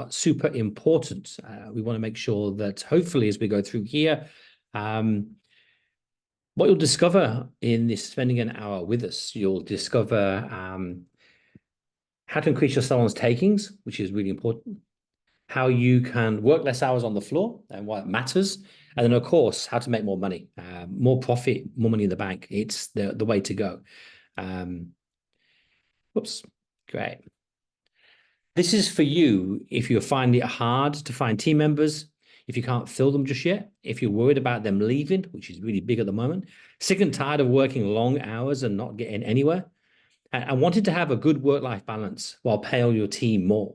are super important. We want to make sure that hopefully as we go through here, what you'll discover in this spending an hour with us, you'll discover how to increase your salon's takings, which is really important, how you can work less hours on the floor and why it matters, and then, of course, how to make more money, more profit, more money in the bank. It's the way to go. Whoops, great. This is for you if you're finding it hard to find team members, if you can't fill them just yet, if you're worried about them leaving, which is really big at the moment, sick and tired of working long hours and not getting anywhere, and wanted to have a good work-life balance while paying your team more.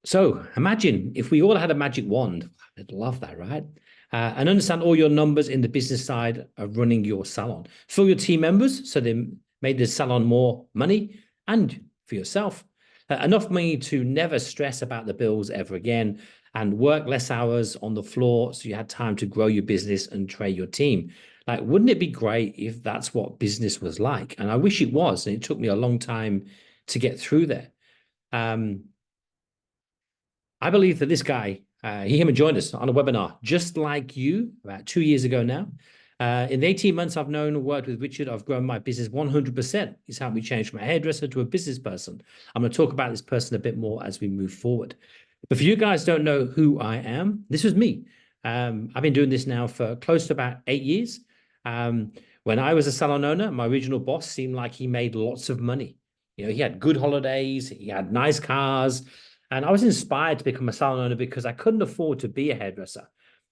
So imagine if we all had a magic wand. I'd love that, right? And understand all your numbers in the business side of running your salon. For your team members, so they made the salon more money, and for yourself, enough money to never stress about the bills ever again, and work less hours on the floor so you had time to grow your business and train your team. Like, wouldn't it be great if that's what business was like? And I wish it was, and it took me a long time to get through there. I believe that this guy, he came and joined us on a webinar, just like you, about 2 years ago now. In the 18 months I've known and worked with Richard, I've grown my business 100%. He's helped me change from a hairdresser to a business person. I'm going to talk about this person a bit more as we move forward. But for you guys who don't know who I am, this was me. I've been doing this now for close to about 8 years. When I was a salon owner, my original boss seemed like he made lots of money. You know, he had good holidays, he had nice cars, and I was inspired to become a salon owner because I couldn't afford to be a hairdresser.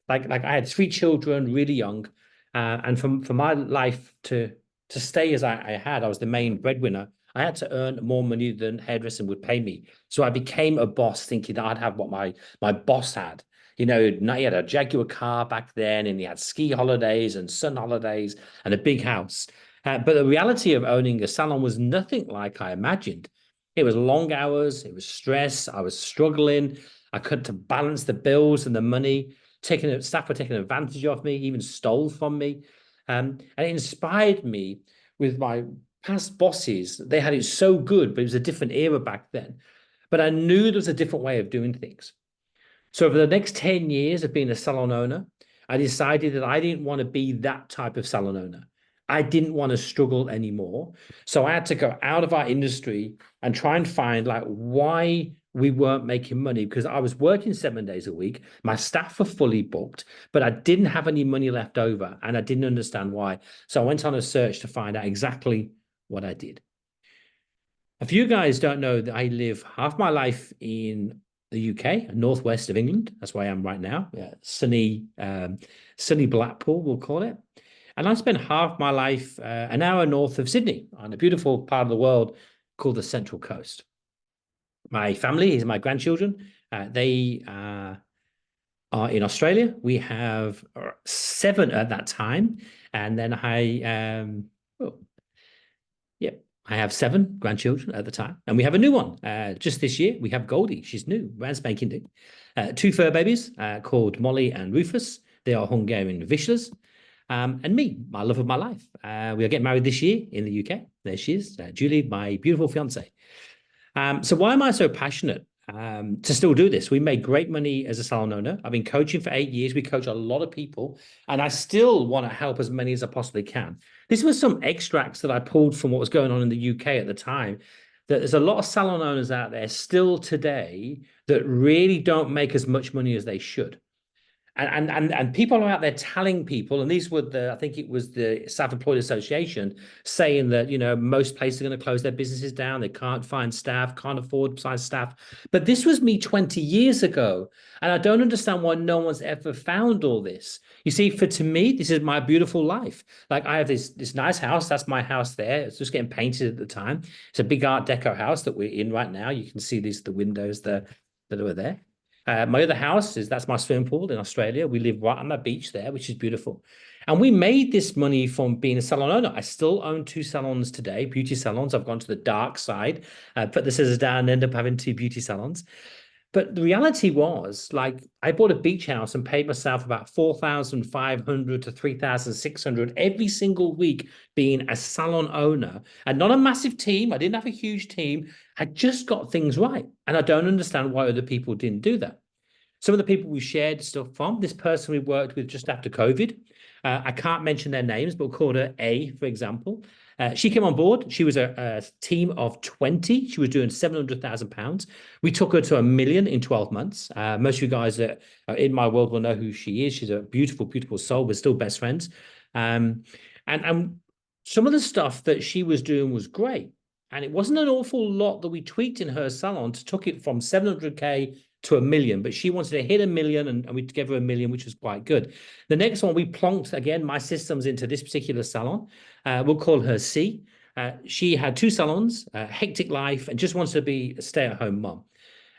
Like I had 3 children, really young, and for my life to stay as I had, I was the main breadwinner. I had to earn more money than hairdressing would pay me. So I became a boss thinking that I'd have what my boss had. You know, he had a Jaguar car back then, and he had ski holidays and sun holidays and a big house. But the reality of owning a salon was nothing like I imagined. It was long hours. It was stress. I was struggling. I couldn't balance the bills and the money. Staff were taking advantage of me, even stole from me. And it inspired me with my past bosses. They had it so good, but it was a different era back then. But I knew there was a different way of doing things. So over the next 10 years of being a salon owner, I decided that I didn't want to be that type of salon owner. I didn't want to struggle anymore. So I had to go out of our industry and try and find like why we weren't making money, because I was working 7 days a week. My staff were fully booked, but I didn't have any money left over, and I didn't understand why. So I went on a search to find out exactly what I did. If you guys don't know that I live half my life in the UK, northwest of England. That's where I am right now. Sunny Blackpool, we'll call it. And I spent half my life an hour north of Sydney on a beautiful part of the world called the Central Coast. My family is my grandchildren. They are in Australia. We have 7 at that time. And then I have 7 grandchildren at the time. And we have a new one. Just this year, we have Goldie. She's new, brand spanking new. 2 fur babies called Molly and Rufus. They are Hungarian Vishlers. And me, my love of my life. We are getting married this year in the UK. There she is, Julie, my beautiful fiance. So why am I so passionate to still do this? We made great money as a salon owner. I've been coaching for 8 years. We coach a lot of people, and I still want to help as many as I possibly can. This was some extracts that I pulled from what was going on in the UK at the time, that there's a lot of salon owners out there still today that really don't make as much money as they should. And people are out there telling people, and these were I think it was the Self-Employed Association saying that, you know, most places are going to close their businesses down. They can't find staff, can't afford size staff. But this was me 20 years ago. And I don't understand why no one's ever found all this. You see, to me, this is my beautiful life. Like, I have this nice house. That's my house there. It's just getting painted at the time. It's a big Art Deco house that we're in right now. You can see the windows that are there. My other house that's my swimming pool in Australia. We live right on the beach there, which is beautiful. And we made this money from being a salon owner. I still own 2 salons today, beauty salons. I've gone to the dark side, put the scissors down and end up having 2 beauty salons. But the reality was, like, I bought a beach house and paid myself about 4,500 to 3,600 every single week being a salon owner, and not a massive team. I didn't have a huge team. I just got things right. And I don't understand why other people didn't do that. Some of the people we shared stuff from, this person we worked with just after COVID, I can't mention their names, but we'll call her A, for example. She came on board. She was a team of 20. She was doing £700,000. We took her to 1 million in 12 months. Most of you guys that are in my world will know who she is. She's a beautiful, beautiful soul. We're still best friends. And some of the stuff that she was doing was great. And it wasn't an awful lot that we tweaked in her salon to took it from 700K to 1 million, but she wanted to hit 1 million, and we gave her 1 million, which was quite good. The next one, we plonked again my systems into this particular salon. We'll call her C. She had 2 salons, hectic life, and just wants to be a stay-at-home mom.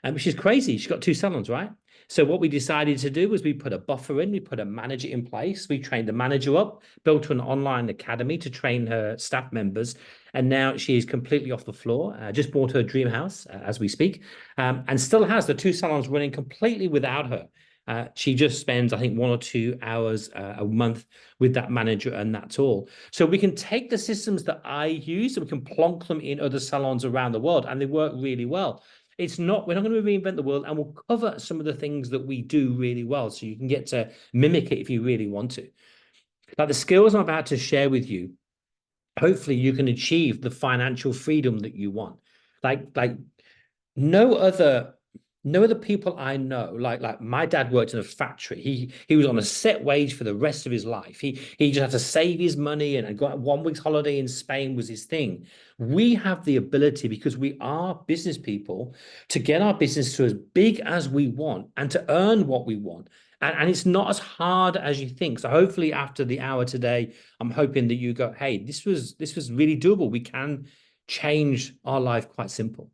Which is crazy. She's got 2 salons, right? So what we decided to do was we put a buffer in, we put a manager in place, we trained the manager up, built an online academy to train her staff members, and now she is completely off the floor. Just bought her dream house as we speak, and still has the 2 salons running completely without her. She just spends, I think, 1 or 2 hours a month with that manager, and that's all. So we can take the systems that I use and we can plonk them in other salons around the world, and they work really well. We're not going to reinvent the world, and we'll cover some of the things that we do really well so you can get to mimic it if you really want to. Like the skills I'm about to share with you, hopefully you can achieve the financial freedom that you want. Like no other people I know, like my dad worked in a factory. He was on a set wage for the rest of his life. He just had to save his money, and got 1 week's holiday in Spain was his thing. We have the ability, because we are business people, to get our business to as big as we want and to earn what we want. And it's not as hard as you think. So hopefully after the hour today, I'm hoping that you go, hey, this was really doable. We can change our life quite simple.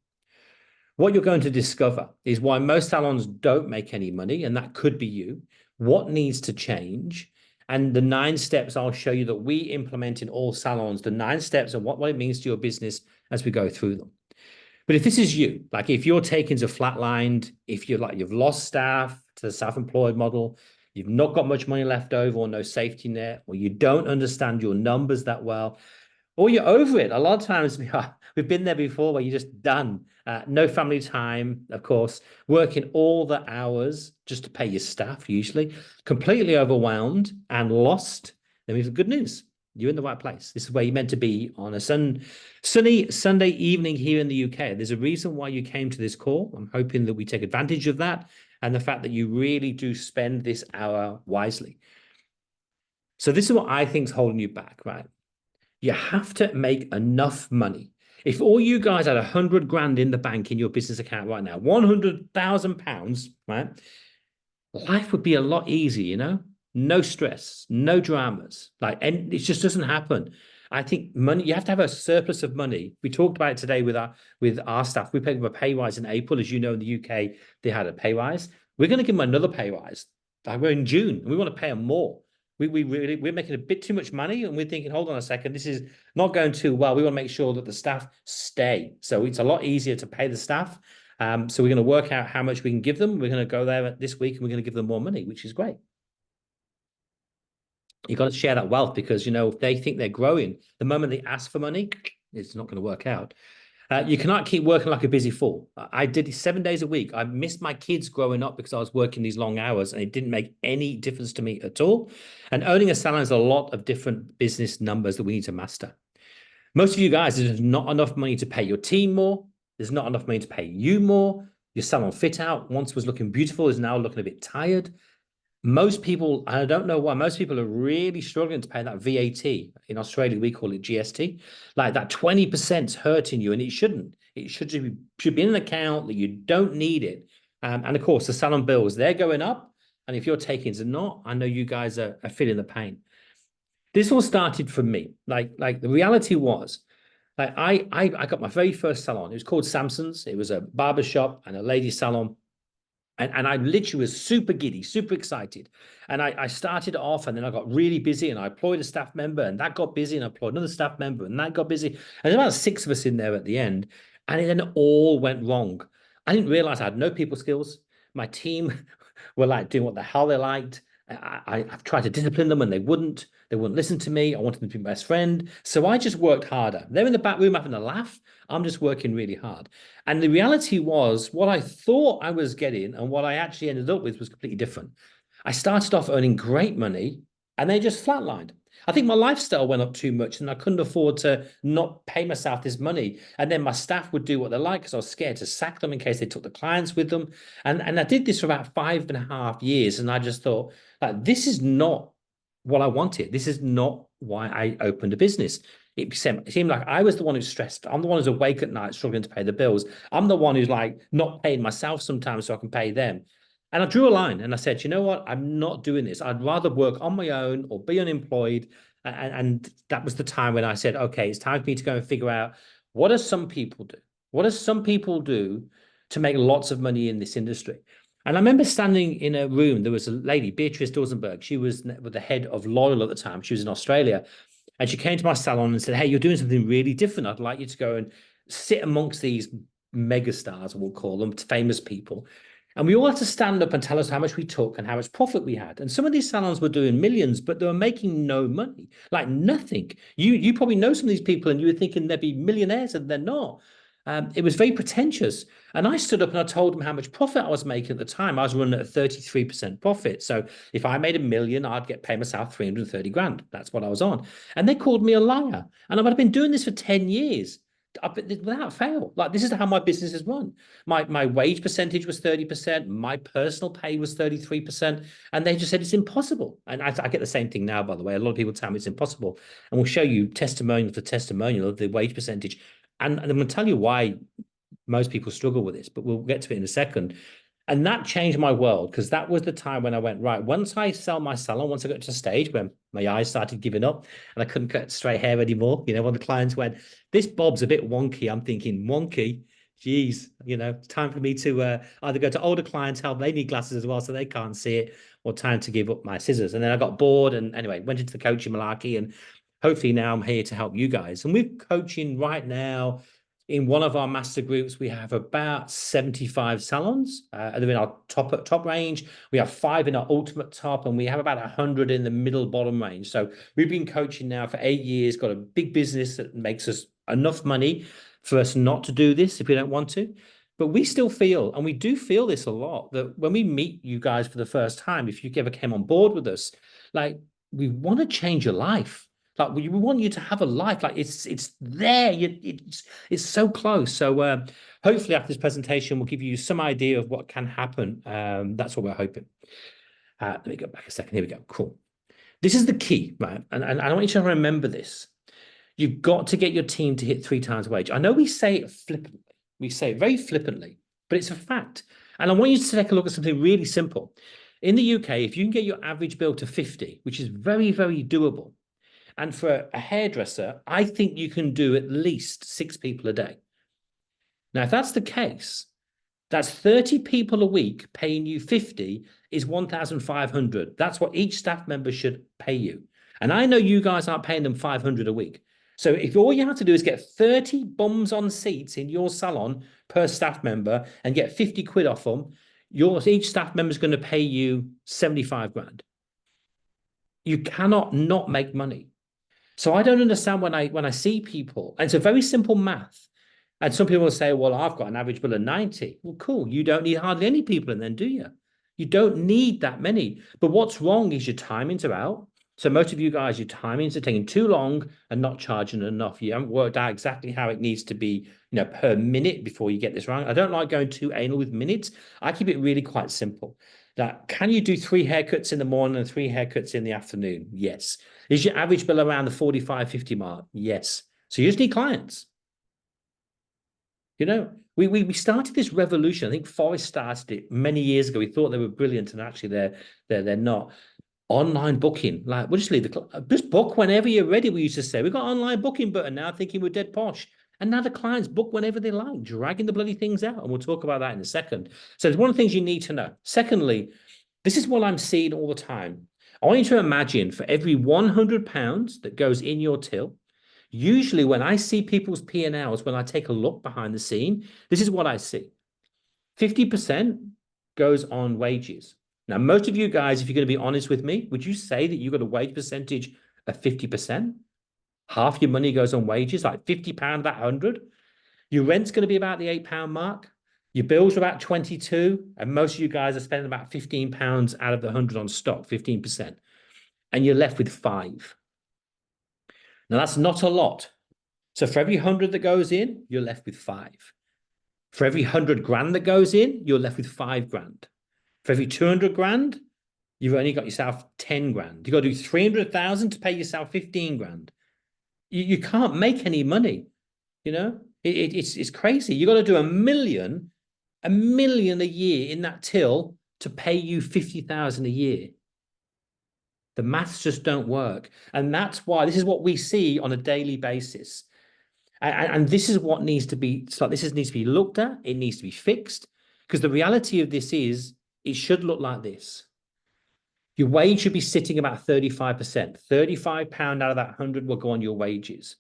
What you're going to discover is why most salons don't make any money, and that could be you. What needs to change? And the 9 steps I'll show you that we implement in all salons, the 9 steps and what it means to your business as we go through them. But if this is you, like if your takings are flatlined, if you're like you've lost staff to the self-employed model, you've not got much money left over or no safety net, or you don't understand your numbers that well, or you're over it. A lot of times we've been there before where you're just done. No family time, of course, working all the hours just to pay your staff, usually, completely overwhelmed and lost. Then we have good news. You're in the right place. This is where you're meant to be on a sunny Sunday evening here in the UK. There's a reason why you came to this call. I'm hoping that we take advantage of that and the fact that you really do spend this hour wisely. So this is what I think is holding you back, right? You have to make enough money. If all you guys had 100 grand in the bank in your business account right now, £100,000, right? Life would be a lot easier, you know? No stress, no dramas. And it just doesn't happen. I think money, you have to have a surplus of money. We talked about it today with our staff. We paid them a pay rise in April. As you know, in the UK, they had a pay rise. We're going to give them another pay rise. We're in June, and we want to pay them more. We're making a bit too much money, and we're thinking, hold on a second, this is not going too well. We want to make sure that the staff stay. So it's a lot easier to pay the staff. So we're going to work out how much we can give them. We're going to go there this week, and we're going to give them more money, which is great. You've got to share that wealth, because, you know, if they think they're growing, the moment they ask for money, it's not going to work out. You cannot keep working like a busy fool. I did it 7 days a week. I missed my kids growing up because I was working these long hours, and it didn't make any difference to me at all. And owning a salon is a lot of different business numbers that we need to master. Most of you guys, there's not enough money to pay your team more. There's not enough money to pay you more. Your salon fit out once was looking beautiful is now looking a bit tired. Most people, I don't know why, most people are really struggling to pay that VAT. In Australia, we call it GST. Like that 20% is hurting you, and it shouldn't. It should be in an account that you don't need it. And of course, the salon bills, they're going up. And if your takings are not, I know you guys are feeling the pain. This all started for me. Like the reality was, I got my very first salon. It was called Samson's. It was a barber shop and a ladies' salon. And I literally was super giddy, super excited. And I started off, and then I got really busy, and I employed a staff member, and that got busy, and I employed another staff member, and that got busy. And there's about 6 of us in there at the end. And it then all went wrong. I didn't realize I had no people skills. My team were like doing what the hell they liked. I've tried to discipline them and they wouldn't. They wouldn't listen to me. I wanted them to be my best friend. So I just worked harder. They're in the back room having a laugh. I'm just working really hard. And the reality was what I thought I was getting and what I actually ended up with was completely different. I started off earning great money and they just flatlined. I think my lifestyle went up too much and I couldn't afford to not pay myself this money. And then my staff would do what they like because I was scared to sack them in case they took the clients with them. And I did this for about 5.5 years. And I just thought, like, this is not what I wanted. This is not why I opened a business. It seemed like I was the one who's stressed. I'm the one who's awake at night struggling to pay the bills. I'm the one who's like not paying myself sometimes so I can pay them. And I drew a line and I said, you know what? I'm not doing this. I'd rather work on my own or be unemployed. And that was the time when I said, okay, it's time for me to go and figure out what do some people do? What do some people do to make lots of money in this industry? And I remember standing in a room, there was a lady, Beatrice Dosenberg. She was the head of Loyal at the time. She was in Australia. And she came to my salon and said, hey, you're doing something really different. I'd like you to go and sit amongst these megastars, we'll call them, famous people. And we all had to stand up and tell us how much we took and how much profit we had. And some of these salons were doing millions, but they were making no money, like nothing. You probably know some of these people and you were thinking they'd be millionaires and they're not. It was very pretentious. And I stood up and I told them how much profit I was making at the time. I was running at a 33% profit. So if I made $1 million, I'd get paid myself 330 grand. That's what I was on. And they called me a liar. And I've been doing this for 10 years. Without fail. Like, this is how my business is run. My wage percentage was 30%. My personal pay was 33%. And they just said it's impossible. And I get the same thing now, by the way. A lot of people tell me it's impossible. And we'll show you testimonial to testimonial of the wage percentage. And I'm going to tell you why most people struggle with this, but we'll get to it in a second. And that changed my world because that was the time when I went, right, once I sell my salon, once I got to a stage when my eyes started giving up and I couldn't cut straight hair anymore, when the clients went, this bob's a bit wonky, I'm thinking, wonky, geez, it's time for me to either go to older clientele, they need glasses as well, so they can't see it, or time to give up my scissors. And then I got bored and anyway, went into the coaching malarkey, and hopefully now I'm here to help you guys. And we're coaching right now. In one of our master groups, we have about 75 salons. They're in our top range. We have 5 in our ultimate top, and we have about 100 in the middle bottom range. So we've been coaching now for 8 years, got a big business that makes us enough money for us not to do this if we don't want to. But we still feel, and we do feel this a lot, that when we meet you guys for the first time, if you ever came on board with us, like, we want to change your life. Like, we want you to have a life. Like, it's there. It's so close. So hopefully after this presentation, we'll give you some idea of what can happen. That's what we're hoping. Let me go back a second. Here we go. Cool. This is the key, right? And I want you to remember this. You've got to get your team to hit 3 times wage. I know we say it flippantly. We say it very flippantly, but it's a fact. And I want you to take a look at something really simple. In the UK, if you can get your average bill to 50, which is very, very doable, and for a hairdresser, I think you can do at least 6 people a day. Now, if that's the case, that's 30 people a week paying you 50 is 1,500. That's what each staff member should pay you. And I know you guys aren't paying them 500 a week. So if all you have to do is get 30 bums on seats in your salon per staff member and get 50 quid off them, each staff member is going to pay you 75 grand. You cannot not make money. So I don't understand when I see people, and it's a very simple math. And some people will say, well, I've got an average bill of 90. Well, cool. You don't need hardly any people in then, do you? You don't need that many. But what's wrong is your timings are out. So most of you guys, your timings are taking too long and not charging enough. You haven't worked out exactly how it needs to be, per minute before you get this wrong. I don't like going too anal with minutes. I keep it really quite simple. That can you do 3 haircuts in the morning and 3 haircuts in the afternoon? Yes. Is your average bill around the 45, 50 mark? Yes. So you just need clients. We started this revolution. I think Forrest started it many years ago. We thought they were brilliant, and actually they're not. Online booking, like, we'll just book whenever you're ready. We used to say we've got online booking button now, thinking we're dead posh. And now the clients book whenever they like, dragging the bloody things out. And we'll talk about that in a second. So there's one of the things you need to know. Secondly, this is what I'm seeing all the time. I want you to imagine for every £100 that goes in your till, usually when I see people's P&Ls, when I take a look behind the scene, this is what I see. 50% goes on wages. Now, most of you guys, if you're going to be honest with me, would you say that you've got a wage percentage of 50%? Half your money goes on wages, like £50 that 100. Your rent's going to be about the £8 mark. Your bills are about 22, and most of you guys are spending about £15 out of the 100 on stock, 15%. And you're left with 5. Now, that's not a lot. So for every 100 that goes in, you're left with 5. For every 100 grand that goes in, you're left with 5 grand. For every 200 grand, you've only got yourself 10 grand. You've got to do 300,000 to pay yourself 15 grand. You can't make any money. You know, it's crazy. You've got to do a million a year in that till to pay you 50,000 a year. The maths just don't work. And that's why this is what we see on a daily basis. And this is what needs to be, this needs to be looked at. It needs to be fixed, because the reality of this is it should look like this. Your wage should be sitting about 35%. £35 out of that 100 will go on your wages.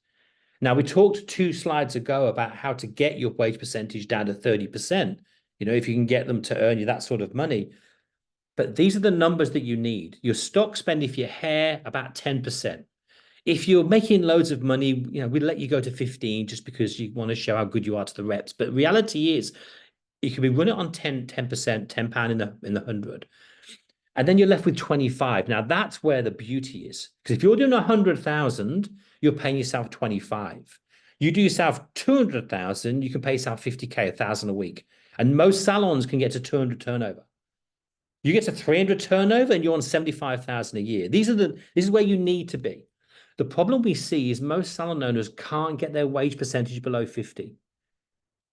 Now, we talked 2 slides ago about how to get your wage percentage down to 30%, you know, if you can get them to earn you that sort of money. But these are the numbers that you need. Your stock spend, if your hair, about 10%. If you're making loads of money, you know, we'd let you go to 15 just because you want to show how good you are to the reps. But reality is, you could be running on 10%, £10 in the 100. And then you're left with 25. Now, that's where the beauty is. Because if you're doing 100,000, you're paying yourself 25. You do yourself 200,000, you can pay yourself 50K, 1,000 a week. And most salons can get to 200 turnover. You get to 300 turnover and you're on 75,000 a year. This is where you need to be. The problem we see is most salon owners can't get their wage percentage below 50.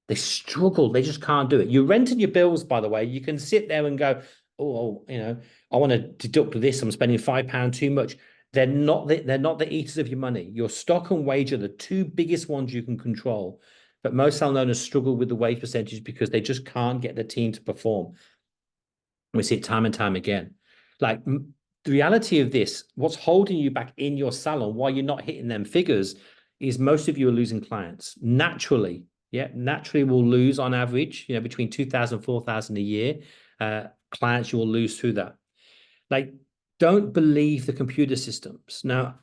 They struggle. They just can't do it. You're renting your bills, by the way. You can sit there and go, oh, you know, I want to deduct this. I'm spending £5 too much. They're not the eaters of your money. Your stock and wage are the 2 biggest ones you can control. But most salon owners struggle with the wage percentage because they just can't get the team to perform. We see it time and time again. Like, the reality of this, what's holding you back in your salon while you're not hitting them figures, is most of you are losing clients naturally. Yeah, naturally we'll lose on average, you know, between 2,000, 4,000 a year. Clients you will lose through that. Like, don't believe the computer systems. Now,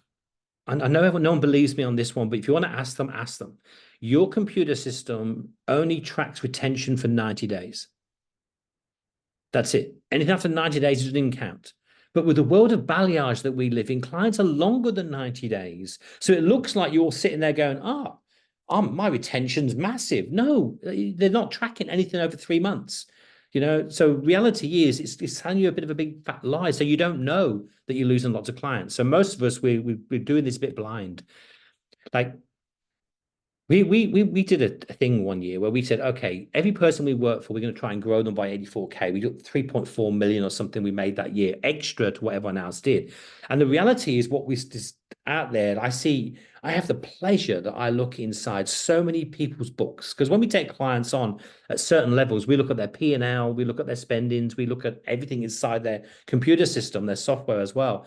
I know no one believes me on this one, but if you want to ask them, ask them. Your computer system only tracks retention for 90 days. That's it. Anything after 90 days doesn't count. But with the world of balayage that we live in, clients are longer than 90 days. So it looks like you're sitting there going, my retention's massive. No, they're not tracking anything over 3 months. You know, so reality is it's telling you a bit of a big fat lie. So you don't know that you're losing lots of clients. So most of us, we're doing this a bit blind. Like, we did a thing one year where we said, okay, every person we work for, we're going to try and grow them by 84K. We got 3.4 million or something we made that year, extra to what everyone else did. And the reality is what we just out there, I have the pleasure that I look inside so many people's books, because when we take clients on at certain levels, we look at their P&L, we look at their spendings, we look at everything inside their computer system, their software as well.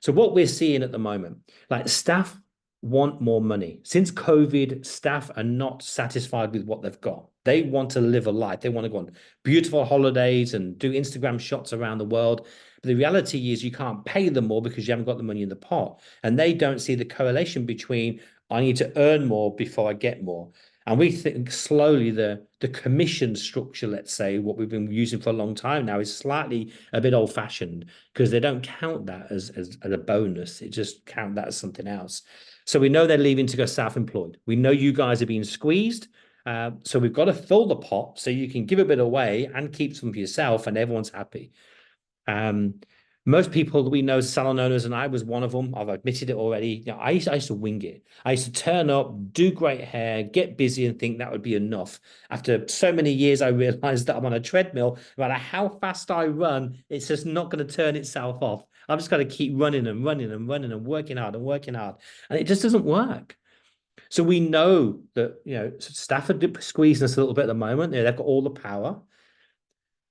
So what we're seeing at the moment, like, staff want more money. Since COVID, staff are not satisfied with what they've got. They want to live a life. They want to go on beautiful holidays and do Instagram shots around the world. But the reality is you can't pay them more because you haven't got the money in the pot. And they don't see the correlation between, I need to earn more before I get more. And we think slowly the commission structure, let's say, what we've been using for a long time now, is slightly a bit old fashioned, because they don't count that as a bonus. They just count that as something else. So we know they're leaving to go self-employed. We know you guys are being squeezed. So we've got to fill the pot so you can give a bit away and keep some for yourself, and everyone's happy. Most people that we know as salon owners, and I was one of them, I've admitted it already. You know, I used to wing it. I used to turn up, do great hair, get busy, and think that would be enough. After so many years, I realized that I'm on a treadmill. No matter how fast I run, it's just not going to turn itself off. I've just got to keep running and running and running and working hard and working hard. And it just doesn't work. So we know that, you know, staff are squeezing us a little bit at the moment. You know, they've got all the power.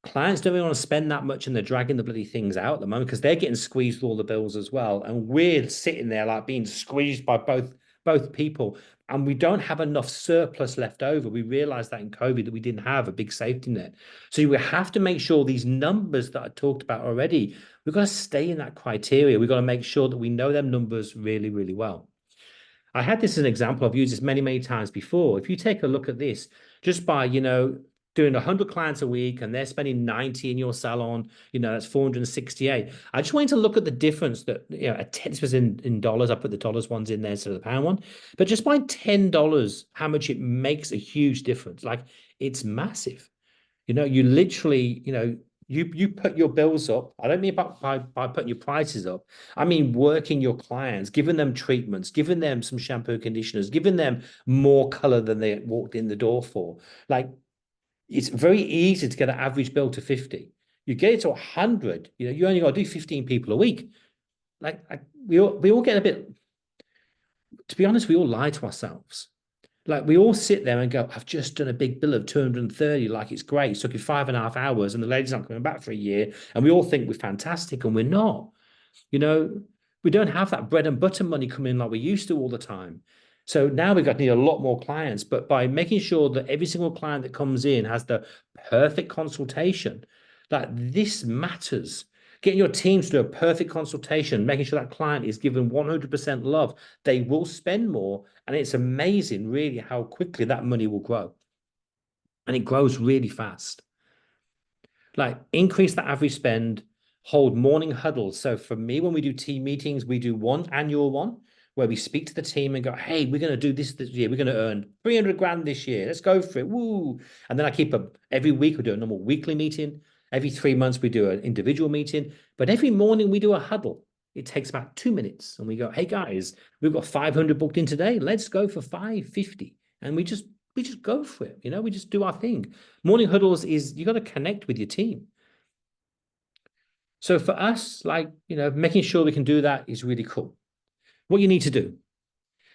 Clients don't really want to spend that much, and they're dragging the bloody things out at the moment because they're getting squeezed with all the bills as well. And we're sitting there like being squeezed by both people. and we don't have enough surplus left over. We realized that in COVID that we didn't have a big safety net. So we have to make sure these numbers that I talked about already, we've got to stay in that criteria. We've got to make sure that we know them numbers really, really well. I had this as an example. I've used this many, many times before. If you take a look at this, just by, doing 100 clients a week and they're spending 90 in your salon, that's 468. I just wanted to look at the difference that, this was in dollars. I put the dollars ones in there instead of the pound one. But just by $10, how much it makes a huge difference. Like, it's massive. You literally, you put your bills up. I don't mean by putting your prices up. I mean working your clients, giving them treatments, giving them some shampoo conditioners, giving them more color than they walked in the door for. Like, it's very easy to get an average bill to 50. You get it to 100, you only got to do 15 people a week. Like, we all get a bit, to be honest, we all lie to ourselves. Like, we all sit there and go, I've just done a big bill of 230, like it's great. It took you 5.5 hours and the lady's not coming back for a year. And we all think we're fantastic, and we're not. We don't have that bread and butter money coming in like we used to all the time. So now we've got to need a lot more clients, but by making sure that every single client that comes in has the perfect consultation, that this matters. Getting your teams to do a perfect consultation, making sure that client is given 100% love, they will spend more. And it's amazing, really, how quickly that money will grow. And it grows really fast. Like, increase the average spend, hold morning huddles. So for me, when we do team meetings, we do one annual one where we speak to the team and go, hey, we're going to do this year. We're going to earn 300 grand this year. Let's go for it. Woo. And then I keep every week we do a normal weekly meeting. Every 3 months we do an individual meeting. But every morning we do a huddle. It takes about 2 minutes. And we go, hey, guys, we've got 500 booked in today. Let's go for 550. And we just go for it. We just do our thing. Morning huddles is, you got to connect with your team. So for us, like, making sure we can do that is really cool. What you need to do,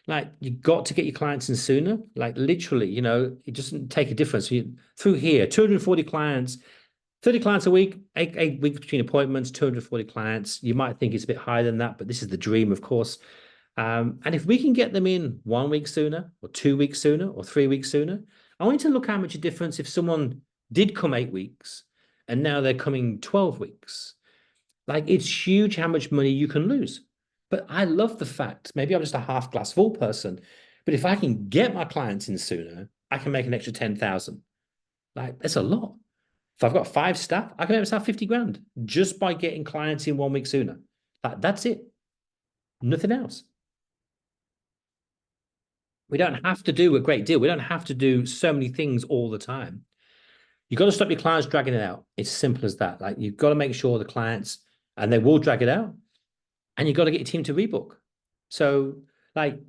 like, you got to get your clients in sooner. Like, literally, it doesn't take a difference. Through here, 240 clients, 30 clients a week, eight weeks between appointments, 240 clients. You might think it's a bit higher than that, but this is the dream, of course. And if we can get them in 1 week sooner, or 2 weeks sooner, or 3 weeks sooner, I want you to look how much a difference if someone did come 8 weeks and now they're coming 12 weeks. Like, it's huge how much money you can lose. But I love the fact, maybe I'm just a half glass full person, but if I can get my clients in sooner, I can make an extra 10,000. Like, that's a lot. If I've got 5 staff, I can make myself 50 grand just by getting clients in 1 week sooner. Like, that's it. Nothing else. We don't have to do a great deal. We don't have to do so many things all the time. You've got to stop your clients dragging it out. It's simple as that. Like, you've got to make sure the clients, and they will drag it out, and you've got to get your team to rebook. So, like,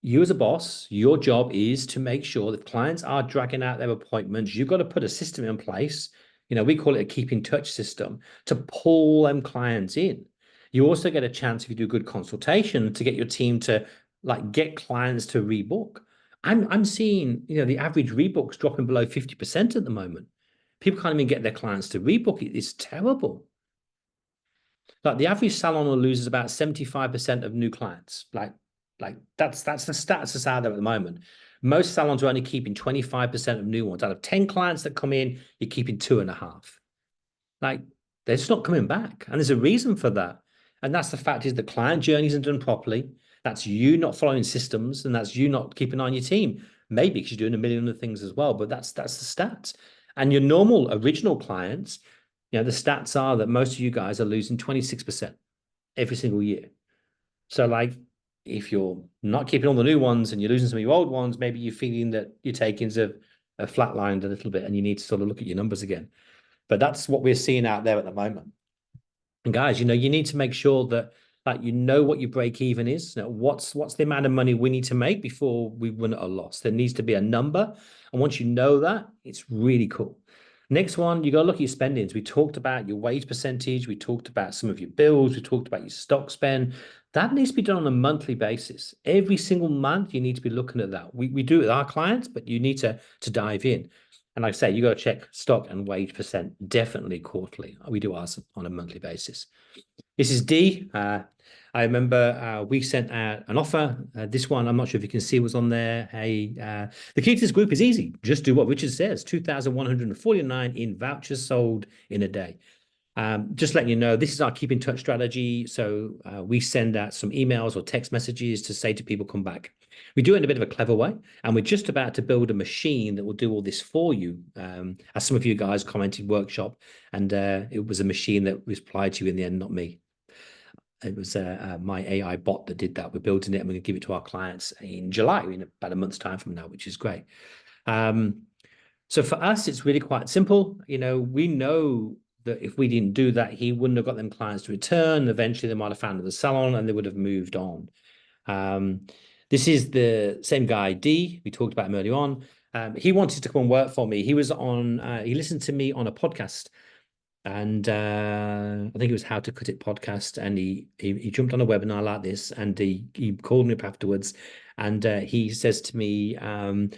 you as a boss, your job is to make sure that clients are dragging out their appointments. You've got to put a system in place. We call it a keep in touch system to pull them clients in. You also get a chance, if you do good consultation, to get your team to, like, get clients to rebook. I'm seeing, the average rebooks dropping below 50% at the moment. People can't even get their clients to rebook. It's terrible. Like, the average salon loses about 75% of new clients. Like that's the stats that's out there at the moment. Most salons are only keeping 25% of new ones. Out of 10 clients that come in, you're keeping 2.5. Like, they're just not coming back. And there's a reason for that. And that's the fact is the client journey isn't done properly. That's you not following systems, and that's you not keeping on your team. Maybe because you're doing a million other things as well, but that's the stats. And your normal original clients, the stats are that most of you guys are losing 26% every single year. So, like, if you're not keeping all the new ones and you're losing some of your old ones, maybe you're feeling that your takings have flatlined a little bit and you need to sort of look at your numbers again. But that's what we're seeing out there at the moment. And guys, you need to make sure that, like, what your break even is. What's the amount of money we need to make before we run at a loss? There needs to be a number. And once you know that, it's really cool. Next one, you got to look at your spendings. We talked about your wage percentage. We talked about some of your bills. We talked about your stock spend. That needs to be done on a monthly basis. Every single month, you need to be looking at that. We do it with our clients, but you need to dive in. And like I say, you got to check stock and wage percent definitely quarterly. We do ours on a monthly basis. This is D. I remember we sent out an offer. This one, I'm not sure if you can see, was on there. Hey, the key to this group is easy. Just do what Richard says. 2,149 in vouchers sold in a day. Just letting you know, this is our keep in touch strategy. So we send out some emails or text messages to say to people, come back. We do it in a bit of a clever way. And we're just about to build a machine that will do all this for you. As some of you guys commented, workshop, and it was a machine that replied to you in the end, not me. It was my AI bot that did that. We're building it and we're going to give it to our clients in July, in about a month's time from now, which is great. So for us, it's really quite simple. You know, we know that if we didn't do that, he wouldn't have got them clients to return. Eventually, they might have found the salon and they would have moved on. This is the same guy, D. We talked about him earlier on. He wanted to come and work for me. He was on, he listened to me on a podcast. And I think it was How to Cut It podcast. And he jumped on a webinar like this, and he called me up afterwards. And he says to me, I'm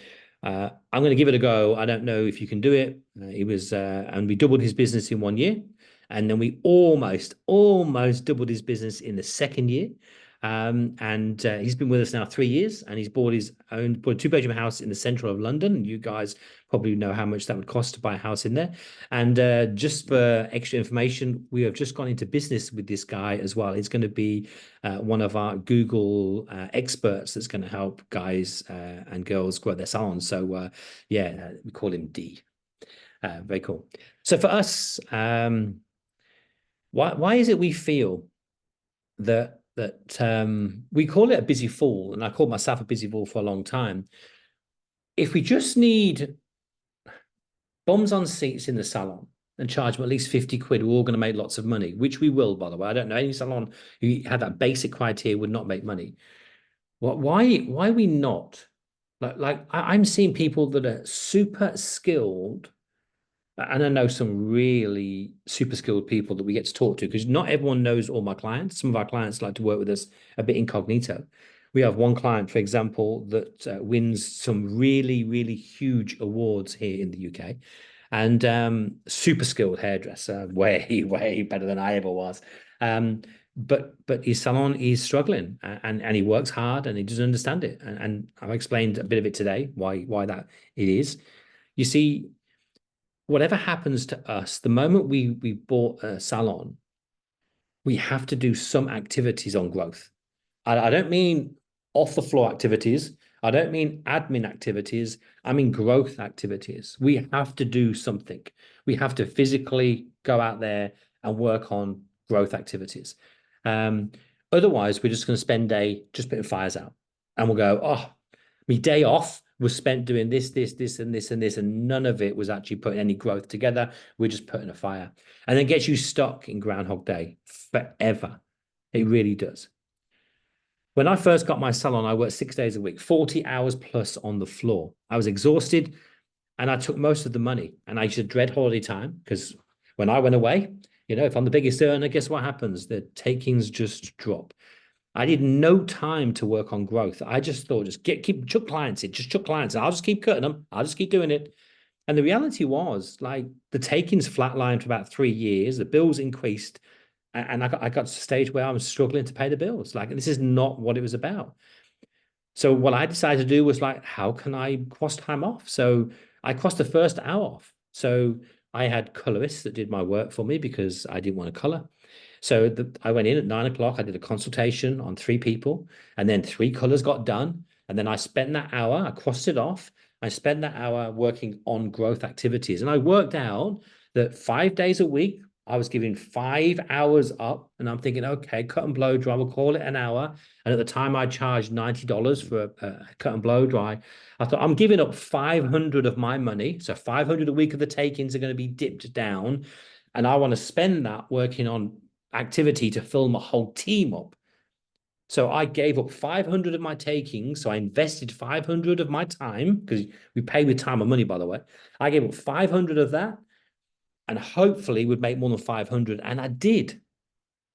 going to give it a go. I don't know if you can do it. He was, and we doubled his business in 1 year. And then we almost doubled his business in the second year. And he's been with us now 3 years, and he's bought his own, bought a 2-bedroom house in the center of London. You guys probably know how much that would cost to buy a house in there. And just for extra information, we have just gone into business with this guy as well. He's going to be one of our Google experts that's going to help guys and girls grow their salons. So yeah, we call him D. Very cool. So for us, why is it we feel that we call it a busy fool, and I called myself a busy fool for a long time. If we just need bums on seats in the salon and charge them at least 50 quid, we're all going to make lots of money, which we will, by the way. I don't know any salon who had that basic criteria would not make money. Why are we not? Like I'm seeing people that are super skilled, and I know some really super skilled people that we get to talk to, because not everyone knows all my clients. Some of our clients like to work with us a bit incognito. We have one client, for example, that wins some really, really huge awards here in the UK, and super skilled hairdresser, way, way better than I ever was. But his salon is struggling, and he works hard, and he doesn't understand it. And I've explained a bit of it today, why that it is. You see, whatever happens to us, the moment we bought a salon, we have to do some activities on growth. I don't mean off the floor activities. I don't mean admin activities. I mean growth activities. We have to do something. We have to physically go out there and work on growth activities. Otherwise, we're just going to spend day just putting fires out, and we'll go, oh, my day off was spent doing this, and this, and none of it was actually putting any growth together. We're just putting a fire. And it gets you stuck in Groundhog Day forever. It really does. When I first got my salon, I worked 6 days a week, 40 hours plus on the floor. I was exhausted, and I took most of the money. And I used to dread holiday time, because when I went away, you know, if I'm the biggest earner, guess what happens? The takings just drop. I did no time to work on growth. I just thought, just chuck clients in, just chuck clients in. I'll just keep cutting them. I'll just keep doing it. And the reality was, like, the takings flatlined for about 3 years. The bills increased, and I got to a stage where I was struggling to pay the bills. Like, this is not what it was about. So what I decided to do was, like, how can I cross time off? So I crossed the first hour off. So I had colorists that did my work for me because I didn't want to color. So I went in at 9 o'clock. I did a consultation on 3 people, and then 3 colors got done. And then I spent that hour, I crossed it off. I spent that hour working on growth activities. And I worked out that 5 days a week, I was giving 5 hours up. And I'm thinking, okay, cut and blow dry, we'll call it an hour. And at the time I charged $90 for a cut and blow dry. I thought, I'm giving up 500 of my money. So 500 a week of the takings are going to be dipped down. And I want to spend that working on activity to fill my whole team up. So I gave up 500 of my takings. So I invested 500 of my time, because we pay with time and money, by the way. I gave up 500 of that, and hopefully would make more than 500. And I did.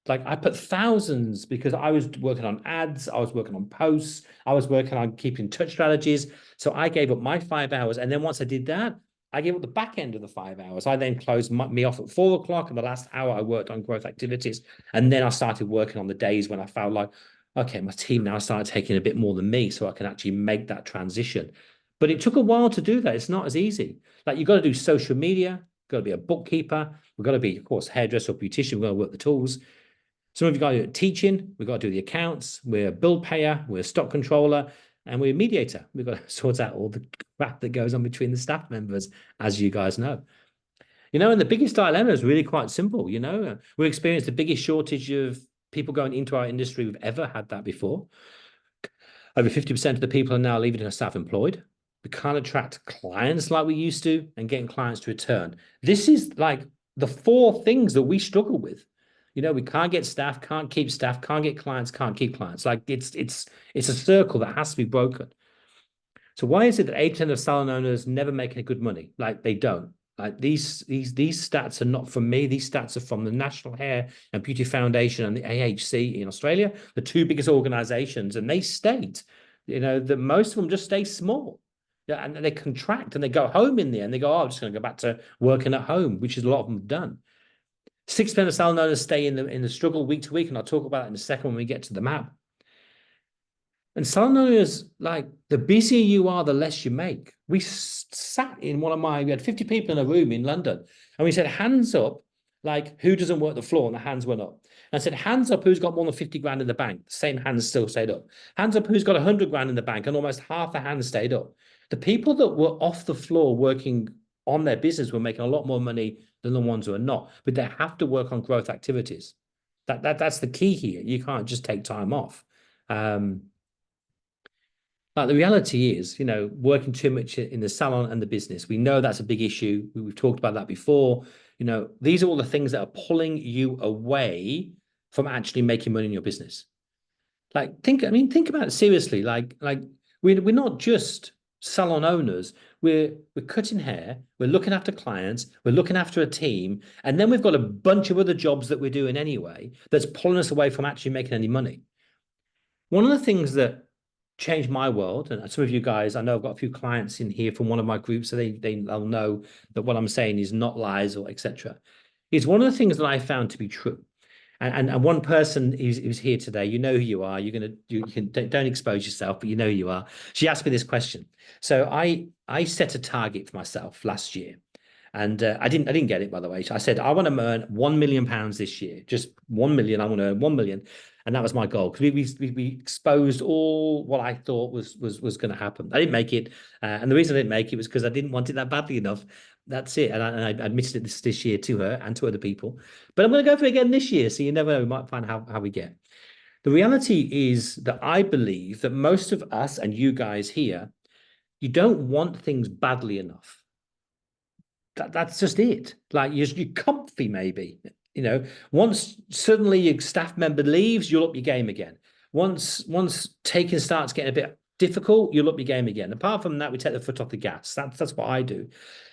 Like, I put thousands, because I was working on ads, I was working on posts, I was working on keeping touch strategies. So I gave up my 5 hours. And then once I did that, I gave up the back end of the 5 hours. I then closed me off at 4 o'clock, and the last hour I worked on growth activities. And then I started working on the days when I felt like, okay, my team now started taking a bit more than me, so I can actually make that transition. But it took a while to do that. It's not as easy. Like, you've got to do social media, got to be a bookkeeper, we've got to be, of course, hairdresser or beautician, we've got to work the tools. Some of you got to do teaching, we've got to do the accounts, we're a bill payer, we're a stock controller, and we're a mediator. We've got to sort out all the crap that goes on between the staff members, as you guys know. And the biggest dilemma is really quite simple. We experienced the biggest shortage of people going into our industry we've ever had that before. Over 50% of the people are now leaving us self-employed. We can't attract clients like we used to, and getting clients to return. This is like the 4 things that we struggle with. We can't get staff, can't keep staff, can't get clients, can't keep clients. Like, it's a circle that has to be broken. So why is it that 8% of salon owners never make any good money? Like, they don't. Like, these stats are not from me. These stats are from the National Hair and Beauty Foundation and the AHC in Australia, the 2 biggest organizations, and they state, that most of them just stay small. Yeah, and they contract and they go home in the end. They go, oh, I'm just going to go back to working at home, which is a lot of them have done. 6% of salon owners stay in the struggle week to week, and I'll talk about that in a second when we get to the map. And salon owners, like, the busier you are, the less you make. We sat in we had 50 people in a room in London, and we said, hands up, like, who doesn't work the floor? And the hands went up. And I said, hands up, who's got more than 50 grand in the bank? The same hands still stayed up. Hands up, who's got 100 grand in the bank? And almost half the hands stayed up. The people that were off the floor working on their business were making a lot more money than the ones who are not, but they have to work on growth activities. That's the key here. You can't just take time off. But the reality is, working too much in the salon and the business, we know that's a big issue. We've talked about that before. These are all the things that are pulling you away from actually making money in your business. Like, think about it seriously. Like we're not just salon owners. We're cutting hair, we're looking after clients, we're looking after a team, and then we've got a bunch of other jobs that we're doing anyway that's pulling us away from actually making any money. One of the things that changed my world, and some of you guys, I know I've got a few clients in here from one of my groups, so they'll know that what I'm saying is not lies or etc. Is one of the things that I found to be true. And one person who's here today, who you are. Don't expose yourself, but you know who you are. She asked me this question. So I set a target for myself last year, and I didn't get it, by the way. I said I want to earn £1 million this year, just 1 million. I want to earn 1 million, and that was my goal, because we exposed all what I thought was going to happen. I didn't make it, and the reason I didn't make it was because I didn't want it that badly enough. That's it. And I admitted it this year to her and to other people. But I'm going to go for it again this year. So you never know, we might find how we get. The reality is that I believe that most of us and you guys here, you don't want things badly enough. That's just it. Like, you're comfy, maybe. Once suddenly your staff member leaves, you'll up your game again. Once taking starts getting a bit difficult, you'll up your game again. Apart from that, we take the foot off the gas. That's what I do.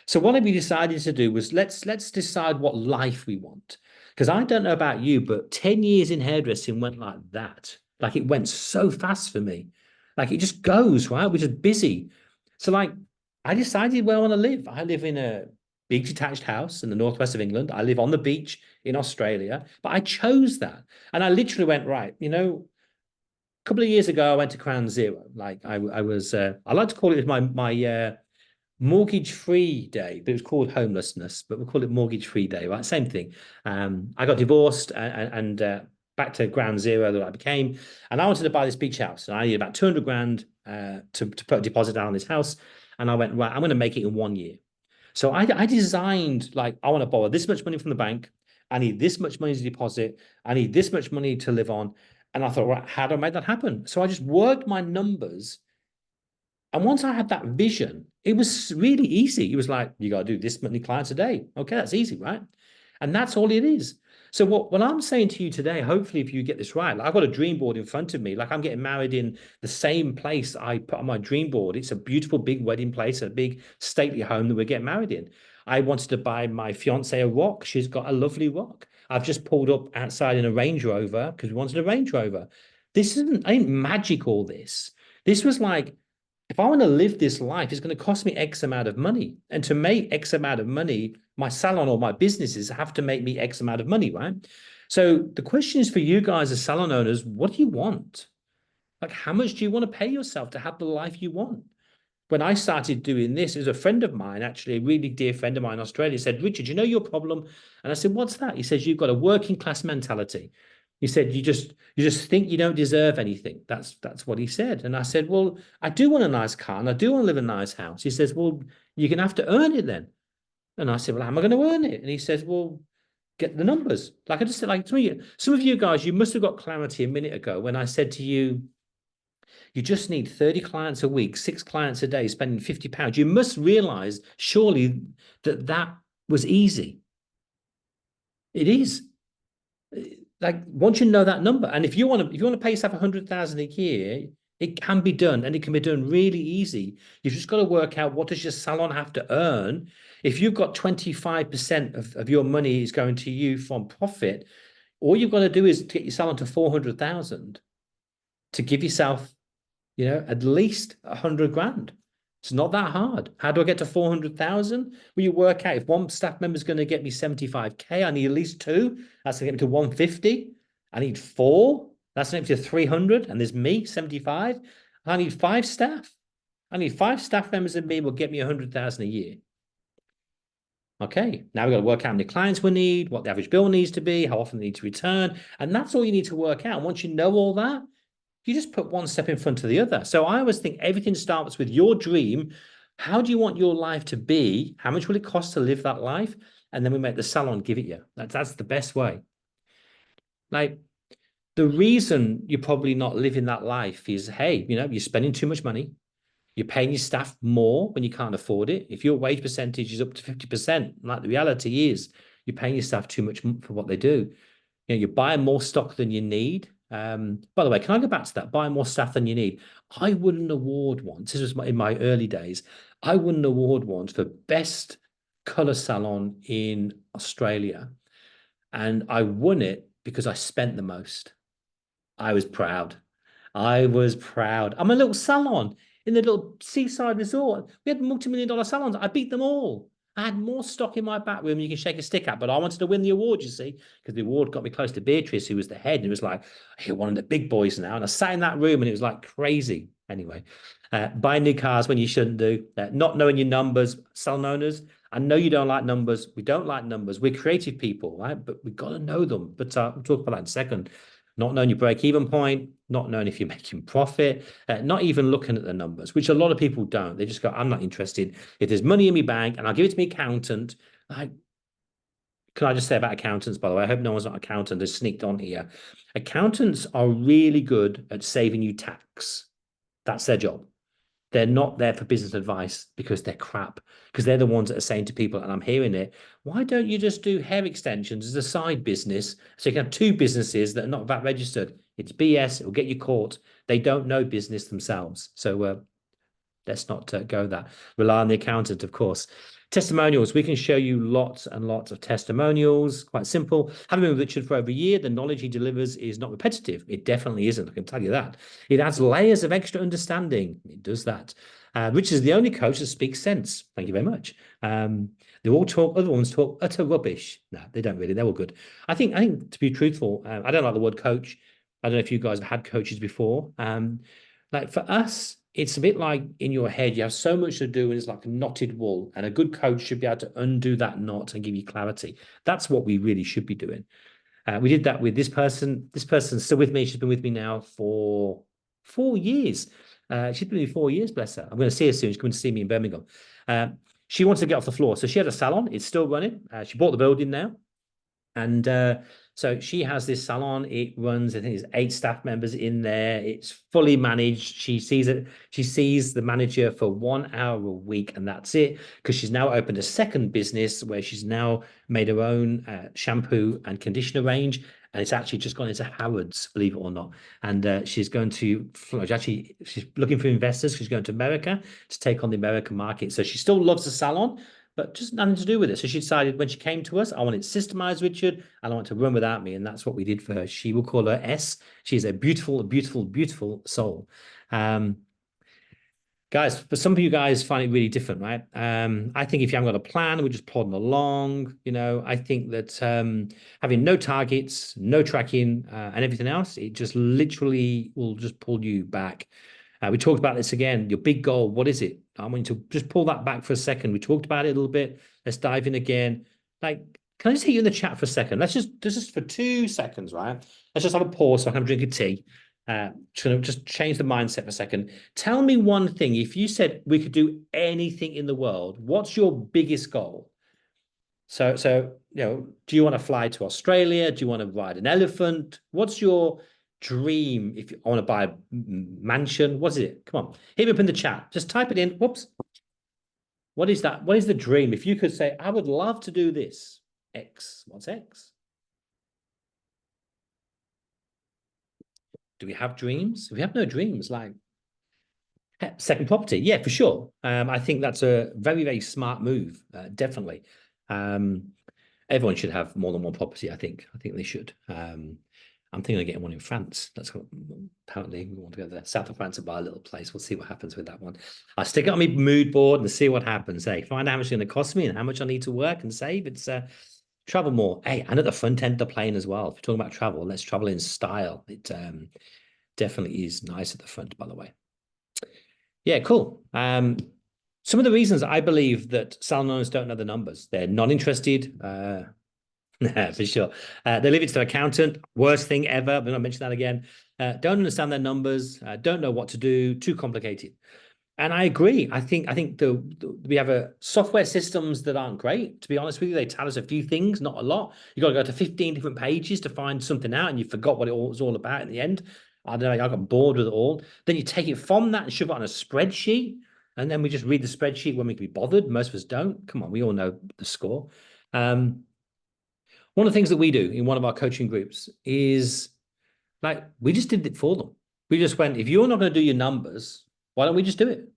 So what we decided to do was let's decide what life we want. Because I don't know about you, but 10 years in hairdressing went like that. Like, it went so fast for me. Like, it just goes, right? We're just busy. So, like, I decided where I want to live. I live in a big detached house in the northwest of England. I live on the beach in Australia, but I chose that. And I literally went, right, a couple of years ago, I went to Ground Zero. Like, I was, I like to call it my mortgage-free day, but it was called homelessness, but we'll call it mortgage-free day, right? Same thing. I got divorced and back to Ground Zero that I became, and I wanted to buy this beach house, and I needed about 200 grand to put a deposit down on this house, and I went, right, I'm going to make it in 1 year. So I designed, like, I want to borrow this much money from the bank, I need this much money to deposit, I need this much money to live on, and I thought, right, how do I make that happen? So I just worked my numbers. And once I had that vision, it was really easy. It was like, you got to do this many clients a day. Okay, that's easy, right? And that's all it is. So what I'm saying to you today, hopefully if you get this right, like, I've got a dream board in front of me. Like, I'm getting married in the same place I put on my dream board. It's a beautiful big wedding place, a big stately home that we're getting married in. I wanted to buy my fiance a rock. She's got a lovely rock. I've just pulled up outside in a Range Rover because we wanted a Range Rover. This ain't magic, all this. This was like if I want to live this life, it's going to cost me X amount of money. And to make X amount of money, my salon or my businesses have to make me X amount of money, right? So the question is for you guys as salon owners, what do you want? Like, how much do you want to pay yourself to have the life you want? When I started doing this, it was a friend of mine, actually, a really dear friend of mine in Australia, said, Richard, you know your problem? And I said, what's that? He says, you've got a working class mentality. He said, you just think you don't deserve anything. That's what he said. And I said, well, I do want a nice car and I do want to live in a nice house. He says, well, you're going to have to earn it then. And I said, well, how am I going to earn it? And he says, well, get the numbers. Like I just said, like to me, some of you guys, you must have got clarity a minute ago when I said to you, you just need 30 clients a week, 6 clients a day, spending £50. You must realize, surely, that that was easy. It is. Like, once you know that number, and if you want to pay yourself 100,000 a year, it can be done, and it can be done really easy. You've just got to work out, what does your salon have to earn? If you've got 25% of your money is going to you from profit, all you've got to do is get your salon to 400,000 to give yourself, at least 100 grand. It's not that hard. How do I get to 400,000? Well, you work out, if one staff member is going to get me 75K, I need at least two. That's going to get me to 150. I need four. That's going to get me to 300. And there's me, 75. I need 5 staff. I need 5 staff members, and me will get me 100,000 a year. Okay, now we've got to work out how many clients we need, what the average bill needs to be, how often they need to return. And that's all you need to work out. And once you know all that, you just put one step in front of the other. So I always think everything starts with your dream. How do you want your life to be? How much will it cost to live that life? And then we make the salon give it you. That's the best way. Like, the reason you're probably not living that life is, hey, you're spending too much money. You're paying your staff more when you can't afford it. If your wage percentage is up to 50%, like the reality is, you're paying your staff too much for what they do. You're buying more stock than you need. By the way, can I go back to that? Buying more staff than you need. I won an award once. This was in my early days. I won an award once for best color salon in Australia. And I won it because I spent the most. I was proud. I was proud. I'm a little salon in the little seaside resort. We had multi-million-dollar salons. I beat them all. I had more stock in my back room than you can shake a stick at, but I wanted to win the award, you see, because the award got me close to Beatrice, who was the head, and it was like, you're one of the big boys now. And I sat in that room, and it was like crazy. Anyway, buying new cars when you shouldn't do, not knowing your numbers, salon owners. I know you don't like numbers. We don't like numbers. We're creative people, right? But we've got to know them. But we'll talk about that in a second. Not knowing your break-even point, not knowing if you're making profit, not even looking at the numbers, which a lot of people don't. They just go, I'm not interested. If there's money in my bank and I'll give it to my accountant, can I just say about accountants, by the way? I hope no one's not an accountant that's sneaked on here. Accountants are really good at saving you tax. That's their job. They're not there for business advice because they're crap, because they're the ones that are saying to people, and I'm hearing it, why don't you just do hair extensions as a side business so you can have 2 businesses that are not VAT registered? It's BS. It will get you caught. They don't know business themselves. So let's not go that. Rely on the accountant, of course. Testimonials. We can show you lots and lots of testimonials. Quite simple. Having been with Richard for over a year, the knowledge he delivers is not repetitive. It definitely isn't. I can tell you that. It adds layers of extra understanding. It does that. Richard is the only coach that speaks sense. Thank you very much. They all talk. Other ones talk utter rubbish. No, they don't really. They're all good. I think to be truthful, I don't like the word coach. I don't know if you guys have had coaches before. Like for us, it's a bit like in your head, you have so much to do and it's like a knotted wool, and a good coach should be able to undo that knot and give you clarity. That's what we really should be doing. We did that with this person. This person's still with me. She's been with me now for 4 years. She's been with me 4 years, bless her. I'm going to see her soon. She's coming to see me in Birmingham. She wants to get off the floor. So she had a salon. It's still running. She bought the building now. And so she has this salon. It runs, I think there's 8 staff members in there. It's fully managed. She sees it. She sees the manager for 1 hour a week, and that's it. Because she's now opened a second business where she's now made her own shampoo and conditioner range. And it's actually just gone into Harrods, believe it or not. And she's going to, she's looking for investors. She's going to America to take on the American market. So she still loves the salon, but just nothing to do with it. So she decided when she came to us, I want it systemized, Richard, and I want to run without me. And that's what we did for her. She will call her S. She's a beautiful, beautiful, beautiful soul. Guys, for some of you guys find it really different, right? I think if you haven't got a plan, we're just plodding along. I think that having no targets, no tracking, and everything else, it just literally will just pull you back. We talked about this again. Your big goal, what is it? I want you to just pull that back for a second. We talked about it a little bit. Let's dive in again. Can I just hit you in the chat for a second? Let's just for 2 seconds, right? Let's just have a pause so I can have a drink of tea. Just change the mindset for a second. Tell me one thing. If you said we could do anything in the world, what's your biggest goal? So do you want to fly to Australia? Do you want to ride an elephant? What's your dream? If you want to buy a mansion, what is it? Come on, hit me up in the chat. Just type it in. Whoops. What is that? What is the dream? If you could say, I would love to do this. X. What's X? Do we have dreams? We have no dreams. Second property, yeah, for sure. I think that's a very, very smart move. Definitely. Everyone should have more than one property. I think they should. I'm thinking of getting one in France. Apparently we want to go to the south of France and buy a little place. We'll see what happens with that one. I'll stick it on my mood board and see what happens. Hey, find out how much it's going to cost me and how much I need to work and save. It's travel more. Hey, and at the front end of the plane as well. If you're talking about travel, let's travel in style. It definitely is nice at the front, by the way. Yeah, cool. Some of the reasons I believe that salon owners don't know the numbers, they're not interested, for sure. They leave it to their accountant, worst thing ever, I'm going to mention that again. Don't understand their numbers, don't know what to do, too complicated. And I agree. I think we have software systems that aren't great. To be honest with you, they tell us a few things, not a lot. You got to go to 15 different pages to find something out, and you forgot what it was all about in the end. I don't know. I got bored with it all. Then you take it from that and shove it on a spreadsheet, and then we just read the spreadsheet when we can be bothered. Most of us don't. Come on, we all know the score. One of the things that we do in one of our coaching groups is we just did it for them. We just went, if you're not going to do your numbers, why don't we just do it?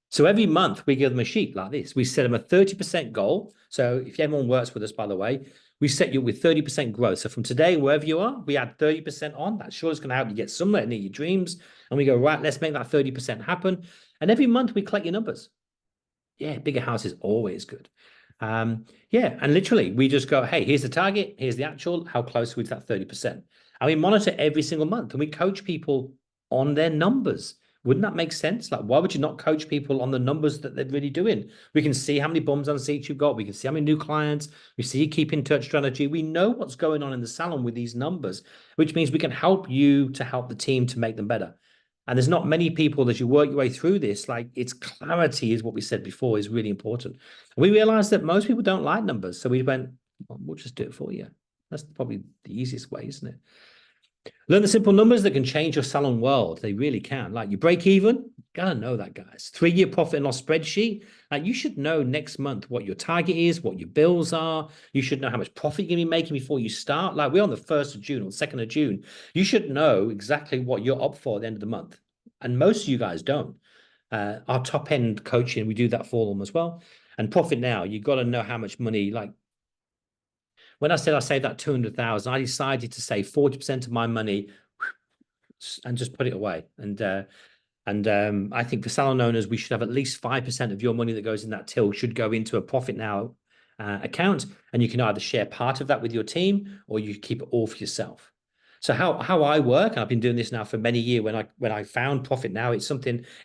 So every month we give them a sheet like this. We set them a 30% goal. So if everyone works with us, by the way, we set you with 30% growth. So from today, wherever you are, we add 30% on. That sure is going to help you get somewhere near your dreams. And we go, right, let's make that 30% happen. And every month we collect your numbers. Yeah, bigger house is always good. Yeah, and literally we just go, hey, here's the target, here's the actual, how close are we to that 30%? And we monitor every single month and we coach people on their numbers. Wouldn't that make sense? Why would you not coach people on the numbers that they're really doing? We can see how many bums on seats you've got. We can see how many new clients. We see your keep in touch strategy. We know what's going on in the salon with these numbers, which means we can help you to help the team to make them better. And there's not many people as you work your way through this, it's clarity is what we said before is really important. We realized that most people don't like numbers. So we went, well, we'll just do it for you. That's probably the easiest way, isn't it? Learn the simple numbers that can change your salon world. They really can. You break even, gotta know that, guys. 3-year profit and loss spreadsheet. You should know next month what your target is, what your bills are. You should know how much profit you're gonna be making before you start. We're on the 1st of June or 2nd of June. You should know exactly what you're up for at the end of the month. And most of you guys don't. Our top end coaching, we do that for them as well. And profit now, you've got to know how much money, when I said I saved that 200,000, I decided to save 40% of my money and just put it away. And I think for salon owners, we should have at least 5% of your money that goes in that till should go into a profit now account. And you can either share part of that with your team or you keep it all for yourself. So how I work, and I've been doing this now for many years, when I found profit now, it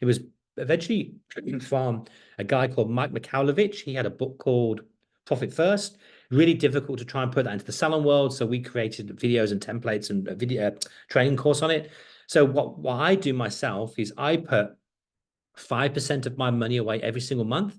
was eventually from a guy called Mike Michalowicz. He had a book called Profit First. Really difficult to try and put that into the salon world. So we created videos and templates and a video training course on it. So what I do myself is I put 5% of my money away every single month.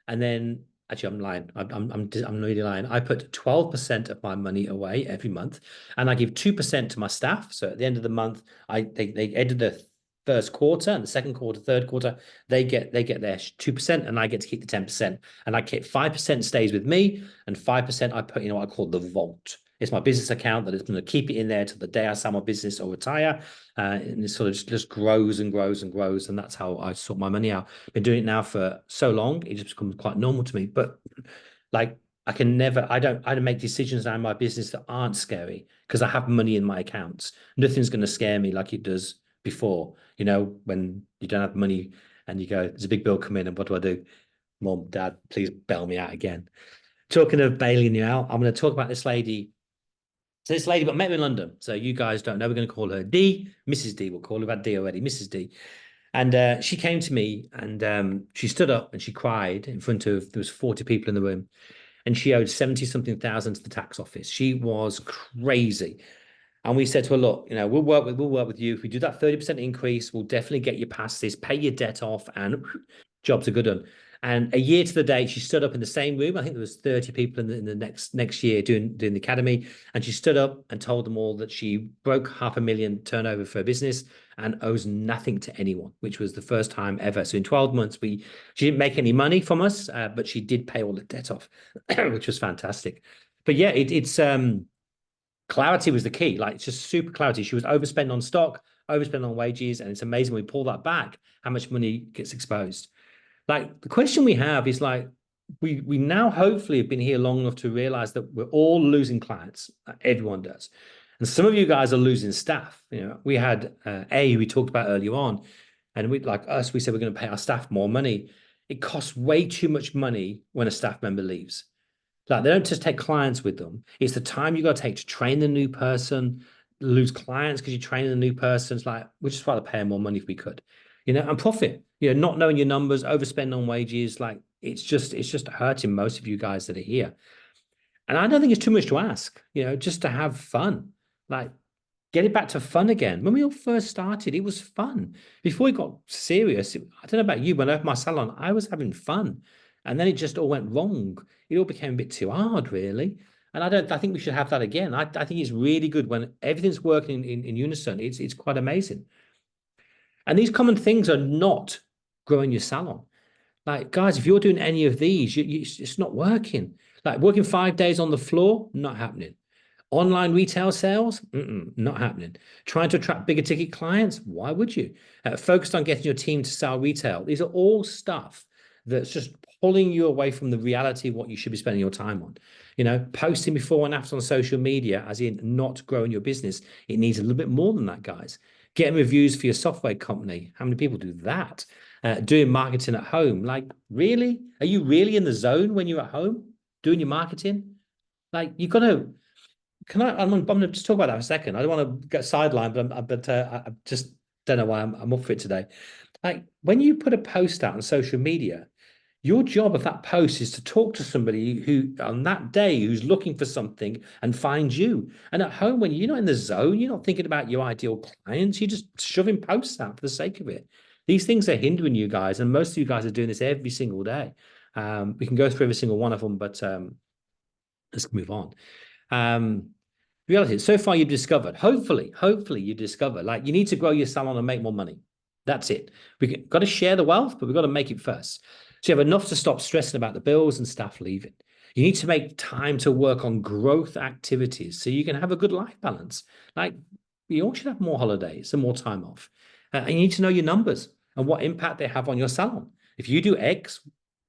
And then actually I'm lying. I'm really lying. I put 12% of my money away every month and I give 2% to my staff. So at the end of the month, they edit the first quarter and the second quarter, third quarter, they get their 2% and I get to keep the 10%. And I keep 5% stays with me and 5% I put in what I call the vault. It's my business account that is going to keep it in there till the day I sell my business or retire. And it sort of just grows and grows and grows. And that's how I sort my money out. Been doing it now for so long, it just becomes quite normal to me. But I don't make decisions now in my business that aren't scary because I have money in my accounts. Nothing's going to scare me like it does before, when you don't have money And you go, there's a big bill come in, and what do? Mom, Dad, please bail me out again. Talking of bailing you out, I'm going to talk about this lady. So this lady got met in London. So you guys don't know. We're going to call her D, Mrs. D. We'll call her about D already, Mrs. D. And she came to me and she stood up and she cried in front of, there was 40 people in the room, and she owed 70 something thousand to the tax office. She was crazy. And we said to her, look, we'll work with you. If we do that 30% increase, we'll definitely get you past this, pay your debt off, and jobs are good done. And a year to the day, she stood up in the same room. I think there was 30 people in the next year doing the academy. And she stood up and told them all that she broke 500,000 turnover for her business and owes nothing to anyone, which was the first time ever. So in 12 months, she didn't make any money from us, but she did pay all the debt off, which was fantastic. But yeah, it's clarity was the key. Like, it's just super clarity. She was overspent on stock, overspent on wages, and it's amazing when we pull that back, how much money gets exposed. Like, the question we have is like, we now hopefully have been here long enough to realize that we're all losing clients. Everyone does. And some of you guys are losing staff. We had we talked about earlier on, and we, like us, we said we're going to pay our staff more money. It costs way too much money when a staff member leaves. Like, they don't just take clients with them. It's the time you got to take to train the new person, lose clients because you're training the new person. It's like, we'd just rather pay them more money if we could, and profit. Not knowing your numbers, overspend on wages, like it's just hurting most of you guys that are here. And I don't think it's too much to ask, just to have fun. Like, get it back to fun again. When we all first started, it was fun. Before we got serious, I don't know about you, when I opened my salon, I was having fun. And then it just all went wrong. It all became a bit too hard, really. And I think we should have that again. I think it's really good when everything's working in unison. It's quite amazing. And these common things are not growing your salon. Like, guys, if you're doing any of these, it's not working. Like, working 5 days on the floor, not happening. Online retail sales, not happening. Trying to attract bigger ticket clients, why would you? Focused on getting your team to sell retail. These are all stuff that's just pulling you away from the reality of what you should be spending your time on. Posting before and after on social media, as in not growing your business. It needs a little bit more than that, guys. Getting reviews for your software company. How many people do that? Doing marketing at home. Like, really? Are you really in the zone when you're at home doing your marketing? Like, you've got to. I'm going to just talk about that for a second. I don't want to get sidelined, but I just don't know why I'm up for it today. Like, when you put a post out on social media, your job of that post is to talk to somebody who on that day who's looking for something and find you. And at home, when you're not in the zone, you're not thinking about your ideal clients. You're just shoving posts out for the sake of it. These things are hindering you guys, and most of you guys are doing this every single day. We can go through every single one of them, but let's move on. Reality, so far you've discovered, hopefully you discover, like, you need to grow your salon and make more money. That's it. We've got to share the wealth, but we've got to make it first. So you have enough to stop stressing about the bills and staff leaving. You need to make time to work on growth activities so you can have a good life balance. Like, you all should have more holidays and more time off. And you need to know your numbers and what impact they have on your salon. If you do X,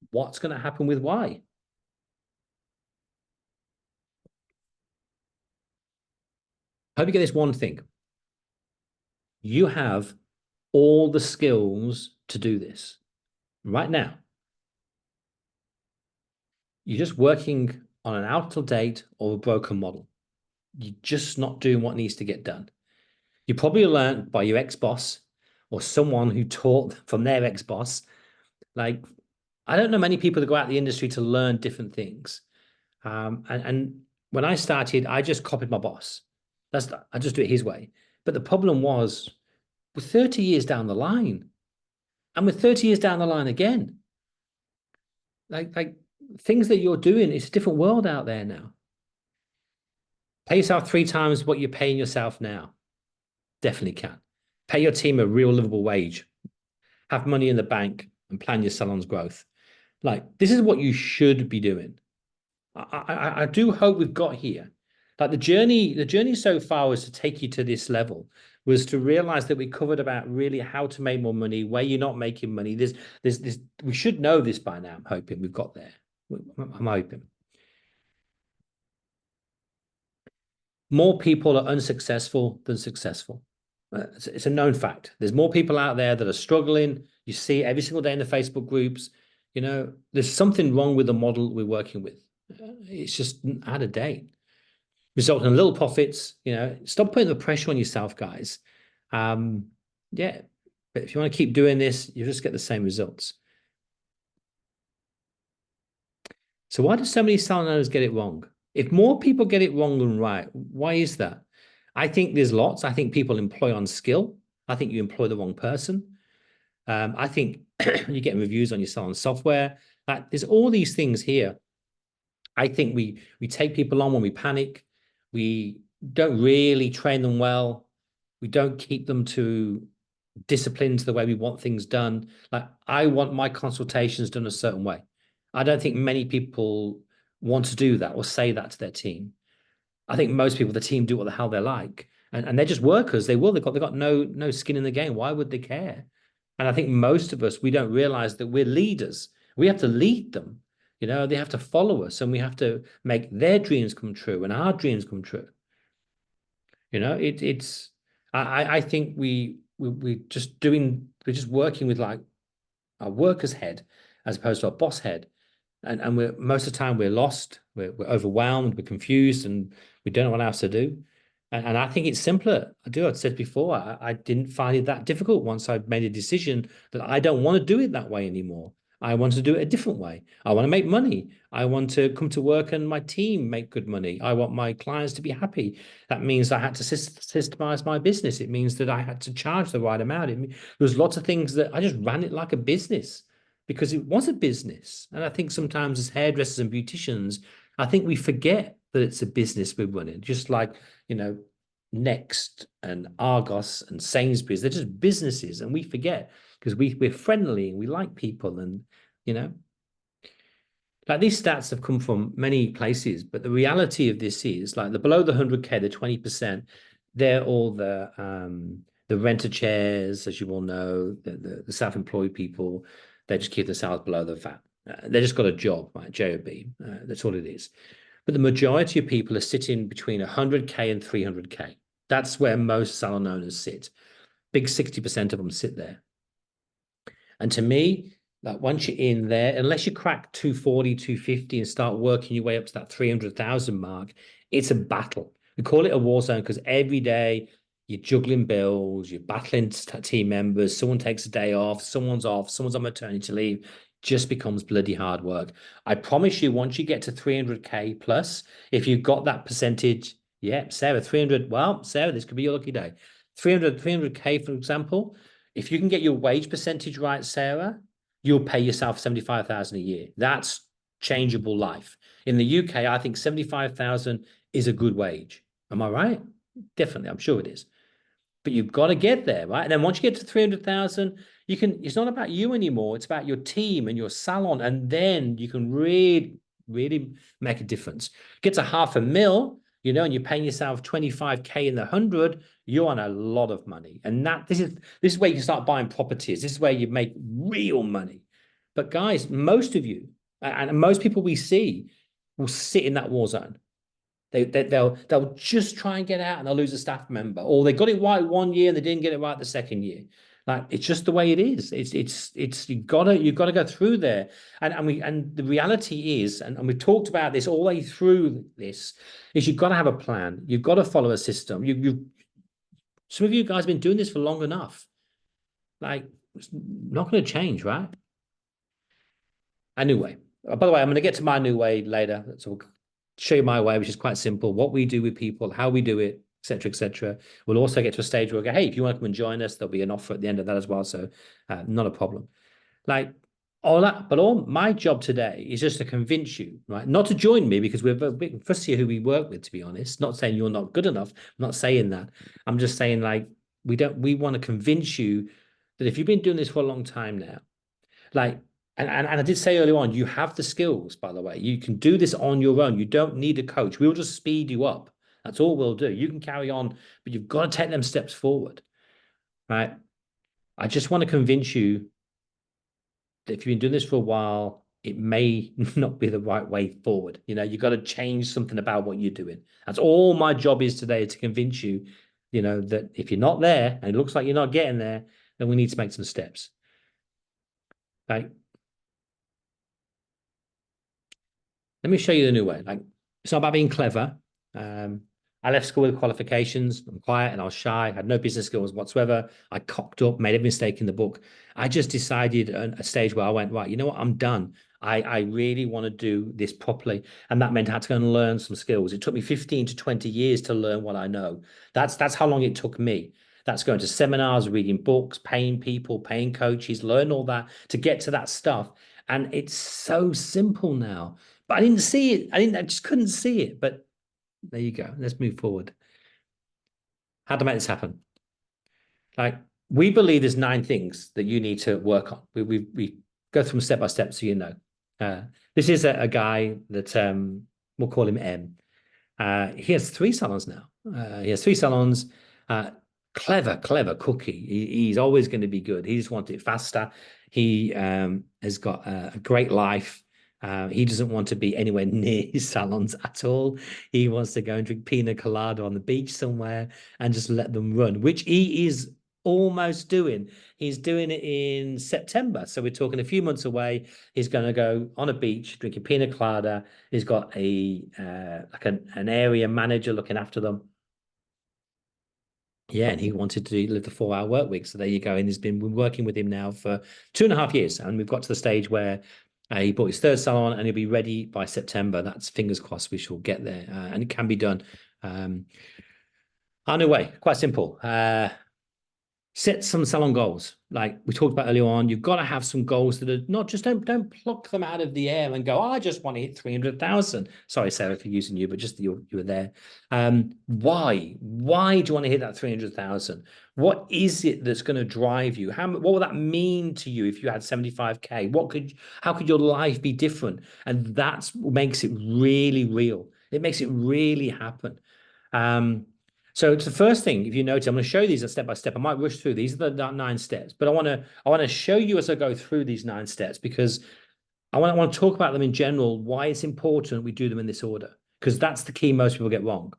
what's going to happen with Y? Hope you get this one thing. You have all the skills to do this right now. You're just working on an out of date or a broken model. You're just not doing what needs to get done. You probably learned by your ex-boss or someone who taught from their ex-boss. Like, I don't know many people that go out the industry to learn different things. And when I started, I just copied my boss. I just do it his way. But the problem was, we're 30 years down the line, and we're 30 years down the line again. Like things that you're doing, it's a different world out there now. Pay yourself 3 times what you're paying yourself now. Definitely can. Pay your team a real livable wage. Have money in the bank and plan your salon's growth. Like, this is what you should be doing. I do hope we've got here. Like, the journey so far was to take you to this level, was to realize that we covered about really how to make more money, where you're not making money. We should know this by now. I'm hoping we've got there. I'm hoping. More people are unsuccessful than successful. It's a known fact. There's more people out there that are struggling. You see it every single day in the Facebook groups. You know, there's something wrong with the model we're working with. It's just out of date. Resulting in little profits. You know, stop putting the pressure on yourself, guys. Yeah, but if you want to keep doing this, you just get the same results. So why do so many salon owners get it wrong? If more people get it wrong than right, why is that? I think there's lots. I think people employ on skill. I think you employ the wrong person. I think you're getting reviews on your salon software. Like, there's all these things here. I think we take people on when we panic. We don't really train them well. We don't keep them to disciplines the way we want things done. Like, I want my consultations done a certain way. I don't think many people want to do that or say that to their team. I think most people, the team, do what the hell they like, and they're just workers. They've got no skin in the game. Why would they care? And I think most of us, we don't realize that we're leaders. We have to lead them. You know, they have to follow us, and we have to make their dreams come true and our dreams come true. You know, it's I think we're just working with like a worker's head as opposed to a boss head. And we're most of the time we're lost, we're overwhelmed, we're confused, and we don't know what else to do. And I think it's simpler. I said before, I didn't find it that difficult once I made a decision that I don't want to do it that way anymore. I want to do it a different way. I want to make money. I want to come to work and my team make good money. I want my clients to be happy. That means I had to systemize my business. It means that I had to charge the right amount. There was lots of things that I just ran it like a business because it was a business. And I think sometimes as hairdressers and beauticians, I think we forget that it's a business we're running, just like, you know, Next and Argos and Sainsbury's. They're just businesses, and we forget because we're friendly and we like people, and you know, like these stats have come from many places, but the reality of this is like the below the 100K, the 20%, they're all the renter chairs, as you all know, the self-employed people. They just keep themselves below the VAT. They just got a job, right? JOB. That's all it is. But the majority of people are sitting between 100K and 300K. That's where most salon owners sit. Big 60% of them sit there. And to me, like once you're in there, unless you crack 240, 250 and start working your way up to that 300,000 mark, it's a battle. We call it a war zone because every day you're juggling bills, you're battling team members, someone takes a day off, someone's on maternity leave. Just becomes bloody hard work. I promise you, once you get to 300K plus, if you've got that percentage, yeah, Sarah, 300, well, Sarah, this could be your lucky day. 300K, for example, if you can get your wage percentage right, Sarah, you'll pay yourself 75,000 a year. That's changeable life. In the UK, I think 75,000 is a good wage. Am I right? Definitely, I'm sure it is. But you've got to get there, right? And then once you get to 300,000, you can, it's not about you anymore. It's about your team and your salon. And then you can really, really make a difference. Get to 500,000, you know, and you're paying yourself 25K in the 100, you're on a lot of money. And this is where you can start buying properties. This is where you make real money. But guys, most of you and most people we see will sit in that war zone. They'll just try and get out and they'll lose a staff member, or they got it right 1 year and they didn't get it right the second year. Like, it's just the way it is. It's you've got to go through there. And the reality is, and we've talked about this all the way through this, is you've got to have a plan. You've got to follow a system. Some of you guys have been doing this for long enough. Like, it's not going to change, right? A new way. By the way, I'm going to get to my new way later. So we'll show you my way, which is quite simple. What we do with people, how we do it, etc., etc. We'll also get to a stage where we go, hey, if you want to come and join us, there'll be an offer at the end of that as well. So not a problem. Like all that, but all my job today is just to convince you, right? Not to join me because we're a bit fussy who we work with, to be honest. Not saying you're not good enough. I'm not saying that. I'm just saying like we want to convince you that if you've been doing this for a long time now, like, and I did say earlier on, you have the skills, by the way. You can do this on your own. You don't need a coach. We'll just speed you up. That's all we'll do. You can carry on, but you've got to take them steps forward, right? I just want to convince you that if you've been doing this for a while, it may not be the right way forward. You know, you've got to change something about what you're doing. That's all my job is today, to convince you, you know, that if you're not there and it looks like you're not getting there, then we need to make some steps. Like, let me show you the new way. Like, it's not about being clever. I left school with qualifications. I'm quiet and I was shy, had no business skills whatsoever. I cocked up, made every mistake in the book. I just decided at a stage where I went, right, you know what? I'm done. I really want to do this properly. And that meant I had to go and learn some skills. It took me 15 to 20 years to learn what I know. That's how long it took me. That's going to seminars, reading books, paying people, paying coaches, learn all that to get to that stuff. And it's so simple now. But I didn't see it. I just couldn't see it. But there you go. Let's move forward. How to make this happen? Like, we believe there's 9 things that you need to work on. We go through them step by step so you know. Uh, this is a guy that we'll call him M. He has 3 salons now. He has 3 salons. Clever cookie. He's always going to be good. He just wants it faster. He has got a great life. He doesn't want to be anywhere near his salons at all. He wants to go and drink pina colada on the beach somewhere and just let them run, which he is almost doing. He's doing it in September. So we're talking a few months away. He's going to go on a beach drinking pina colada. He's got a like an area manager looking after them. Yeah, and he wanted to live the 4-hour work week. So there you go. And he's been working with him now for 2.5 years. And we've got to the stage where he bought his 3rd salon and he'll be ready by September. That's fingers crossed we shall get there. And it can be done. On the way, quite simple. Set some salon goals. Like we talked about earlier on, you've got to have some goals that are not just don't pluck them out of the air and go, oh, I just want to hit 300,000. Sorry, Sarah, for using you, but just you were there. Why? Why do you want to hit that 300,000? What is it that's going to drive you? What would that mean to you if you had 75K? How could your life be different? And that's what makes it really real. It makes it really happen. So it's the first thing, if you notice, I'm going to show you these step by step. I might rush through. These are the 9 steps, but I want to show you as I go through these 9 steps because I want to talk about them in general, why it's important we do them in this order, because that's the key most people get wrong.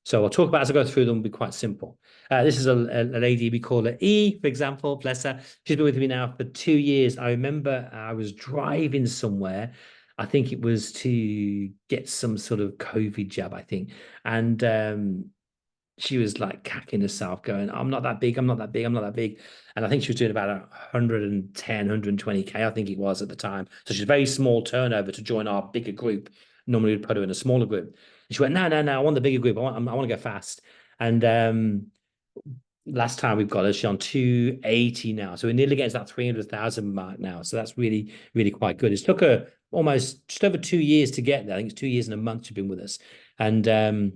So I'll talk about as I go through them, will be quite simple. This is a lady, we call her E, for example, bless her. She's been with me now for 2 years. I remember I was driving somewhere. I think it was to get some sort of COVID jab, I think. And she was like cacking herself going, I'm not that big, I'm not that big, I'm not that big. And I think she was doing about 110, 120K, I think it was at the time. So she's a very small turnover to join our bigger group. Normally we'd put her in a smaller group. And she went, no, I want the bigger group. I want to go fast. And last time we've got her, she's on 280 now. So we're nearly getting to that 300,000 mark now. So that's really, really quite good. It's took her almost just over 2 years to get there. I think it's 2 years and a month she's been with us. And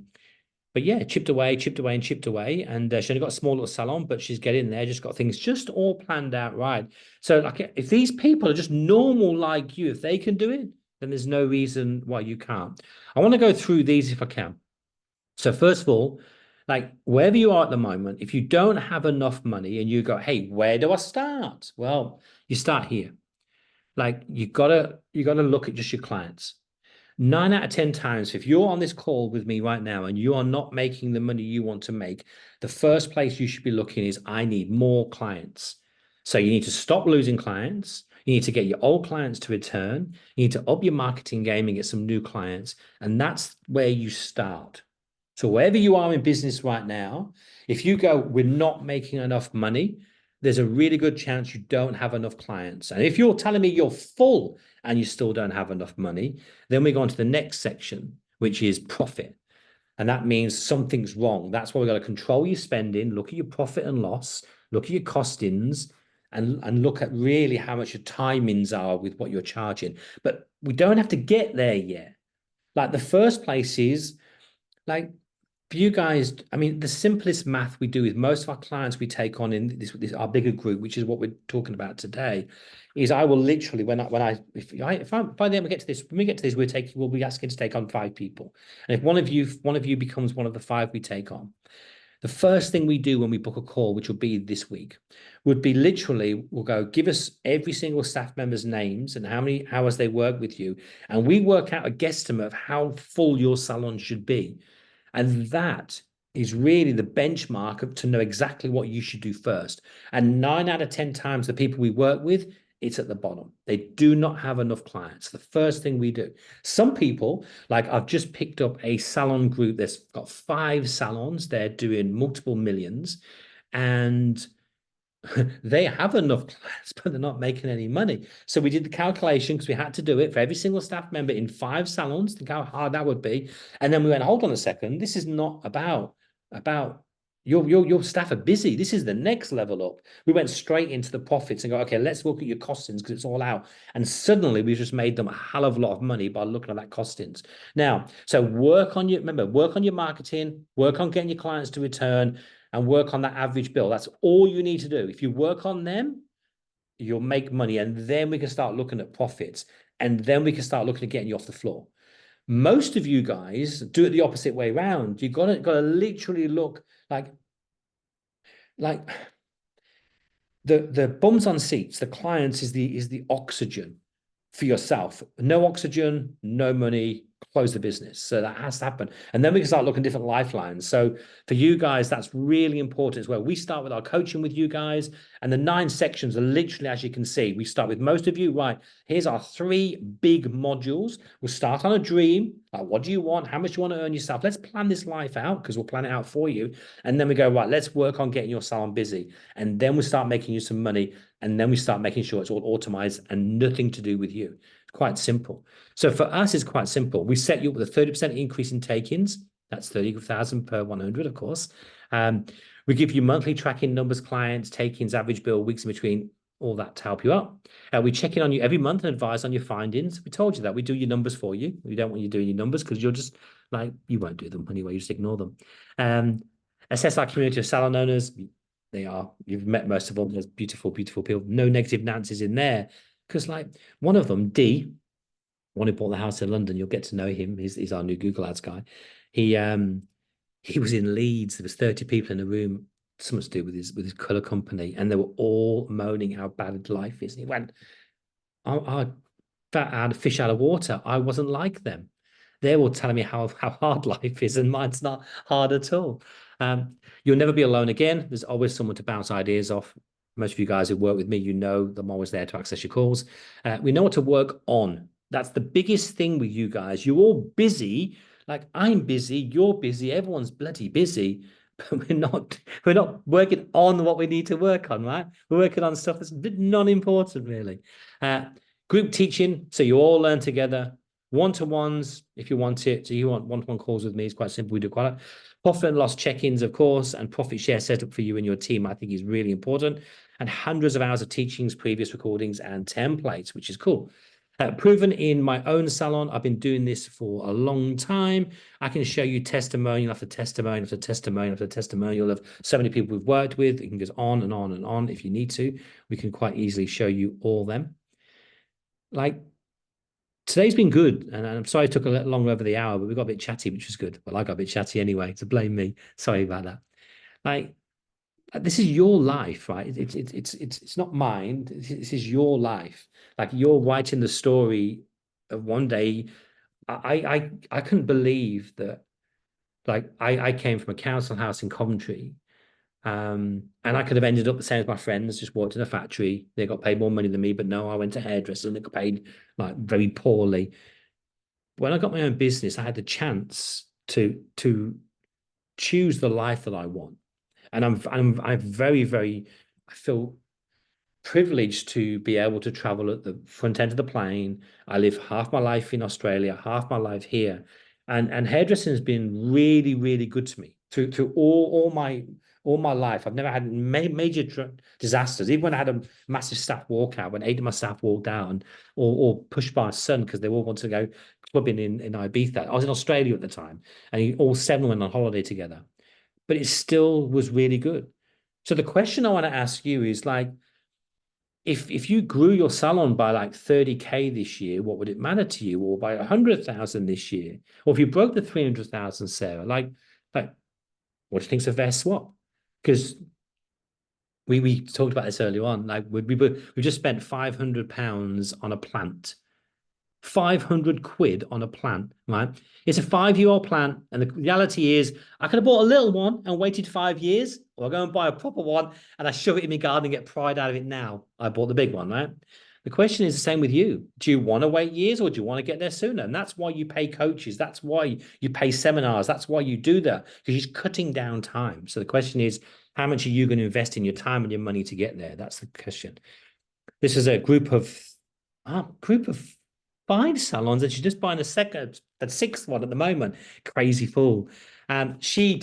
but yeah, chipped away, and she only got a small little salon, but she's getting there. Just got things just all planned out right. So, like, if these people are just normal like you, if they can do it, then there's no reason why you can't. I want to go through these if I can. So, first of all, like wherever you are at the moment, if you don't have enough money and you go, hey, where do I start? Well, you start here. Like you gotta look at just your clients. 9 out of 10 times, if you're on this call with me right now and you are not making the money you want to make, the first place you should be looking is, I need more clients. So you need to stop losing clients. You need to get your old clients to return. You need to up your marketing game and get some new clients. And that's where you start. So wherever you are in business right now, if you go, we're not making enough money, there's a really good chance you don't have enough clients. And if you're telling me you're full and you still don't have enough money, then we go on to the next section, which is profit. And that means something's wrong. That's why we've got to control your spending, look at your profit and loss, look at your costings, and look at really how much your timings are with what you're charging. But we don't have to get there yet. Like the first place is like for you guys, I mean, the simplest math we do with most of our clients we take on in this our bigger group, which is what we're talking about today, is I will literally when I by the end we get to this, when we get to this, we'll be asking to take on 5 people. And if one of you becomes one of the 5 we take on, the first thing we do when we book a call, which will be this week, would be literally, we'll go, give us every single staff member's names and how many hours they work with you. And we work out a guesstimate of how full your salon should be. And that is really the benchmark to know exactly what you should do first. And 9 out of 10 times, the people we work with, it's at the bottom. They do not have enough clients. The first thing we do. Some people, like I've just picked up a salon group that's got 5 salons. They're doing multiple millions, and they have enough clients, but they're not making any money. So we did the calculation because we had to do it for every single staff member in 5 salons. Think how hard that would be. And then we went, hold on a second. This is not about your staff are busy. This is the next level up. We went straight into the profits and go, okay, let's look at your costings because it's all out. And suddenly we just made them a hell of a lot of money by looking at that costings. Now, so work on your marketing, work on getting your clients to return, and work on that average bill. That's all you need to do. If you work on them, you'll make money. And then we can start looking at profits. And then we can start looking at getting you off the floor. Most of you guys do it the opposite way around. You've got to literally look like the bums on seats, the clients is the oxygen for yourself. No oxygen, no money, close the business. So that has to happen. And then we can start looking at different lifelines. So for you guys, that's really important as well. We start with our coaching with you guys, and the 9 sections are literally, as you can see, we start with most of you, right? Here's our 3 big modules. We'll start on a dream. Like, what do you want? How much do you want to earn yourself? Let's plan this life out because we'll plan it out for you. And then we go, right, let's work on getting your salon busy. And then we start making you some money. And then we start making sure it's all automated and nothing to do with you. It's quite simple. So for us, it's quite simple. We set you up with a 30% increase in take-ins. That's 30,000 per 100, of course. We give you monthly tracking numbers, clients, take-ins, average bill, weeks in between, all that to help you out. We check in on you every month and advise on your findings. We told you that. We do your numbers for you. We don't want you doing your numbers because you're just like, you won't do them anyway. You just ignore them. Assess our community of salon owners. You've met most of them. There's beautiful, beautiful people. No negative Nancy's in there. Because like one of them, D, one who bought the house in London, you'll get to know him. He's our new Google Ads guy. He was in Leeds. There was 30 people in the room, something to do with his colour company, and they were all moaning how bad life is. And he went, I had a fish out of water. I wasn't like them. They're all telling me how hard life is, and mine's not hard at all. You'll never be alone again. There's always someone to bounce ideas off. Most of you guys who work with me, you know I'm always there to access your calls. We know what to work on. That's the biggest thing with you guys. You're all busy. Like I'm busy, you're busy, everyone's bloody busy, but we're not working on what we need to work on, right? We're working on stuff that's non-important, really. Group teaching, so you all learn together. One-to-ones, if you want it. So you want one-to-one calls with me, it's quite simple. We do quite a lot. Profit and loss check-ins, of course, and profit share setup for you and your team, I think is really important. And hundreds of hours of teachings, previous recordings, and templates, which is cool. Proven in my own salon. I've been doing this for a long time. I can show you testimonial after testimonial after testimonial after testimonial of so many people we've worked with. It can go on and on and on if you need to. We can quite easily show you all them. Like, today's been good, and I'm sorry it took a little longer over the hour, but we got a bit chatty, which was good. Well, I got a bit chatty anyway, so blame me. Sorry about that. Like, this is your life, right? It's not mine. This is your life. Like you're writing the story of one day. I couldn't believe that. Like I came from a council house in Coventry, and I could have ended up the same as my friends. Just worked in a factory. They got paid more money than me, but no, I went to hairdressers and they got paid like very poorly. When I got my own business, I had the chance to choose the life that I want. And I'm very, very, I feel privileged to be able to travel at the front end of the plane. I live half my life in Australia, half my life here. And hairdressing has been really, really good to me through all my life. I've never had major disasters. Even when I had a massive staff walkout, when 8 of my staff walked out or pushed by my son because they all wanted to go clubbing in Ibiza. I was in Australia at the time, and all 7 went on holiday together. But it still was really good. So the question I want to ask you is like, if you grew your salon by like 30K this year, what would it matter to you? Or by 100,000 this year? Or if you broke the 300,000, Sarah, like what do you think's a fair swap? Because we talked about this earlier on. Like we just spent £500 on a plant. 500 quid on a plant, right? It's a 5-year-old plant. And the reality is I could have bought a little one and waited 5 years, or I go and buy a proper one and I shove it in my garden and get pride out of it now. I bought the big one, right? The question is the same with you. Do you want to wait years or do you want to get there sooner? And that's why you pay coaches. That's why you pay seminars. That's why you do that, because you're cutting down time. So the question is, how much are you going to invest in your time and your money to get there? That's the question. This is a group of 5 salons, and she's just buying a sixth one at the moment. Crazy fool. She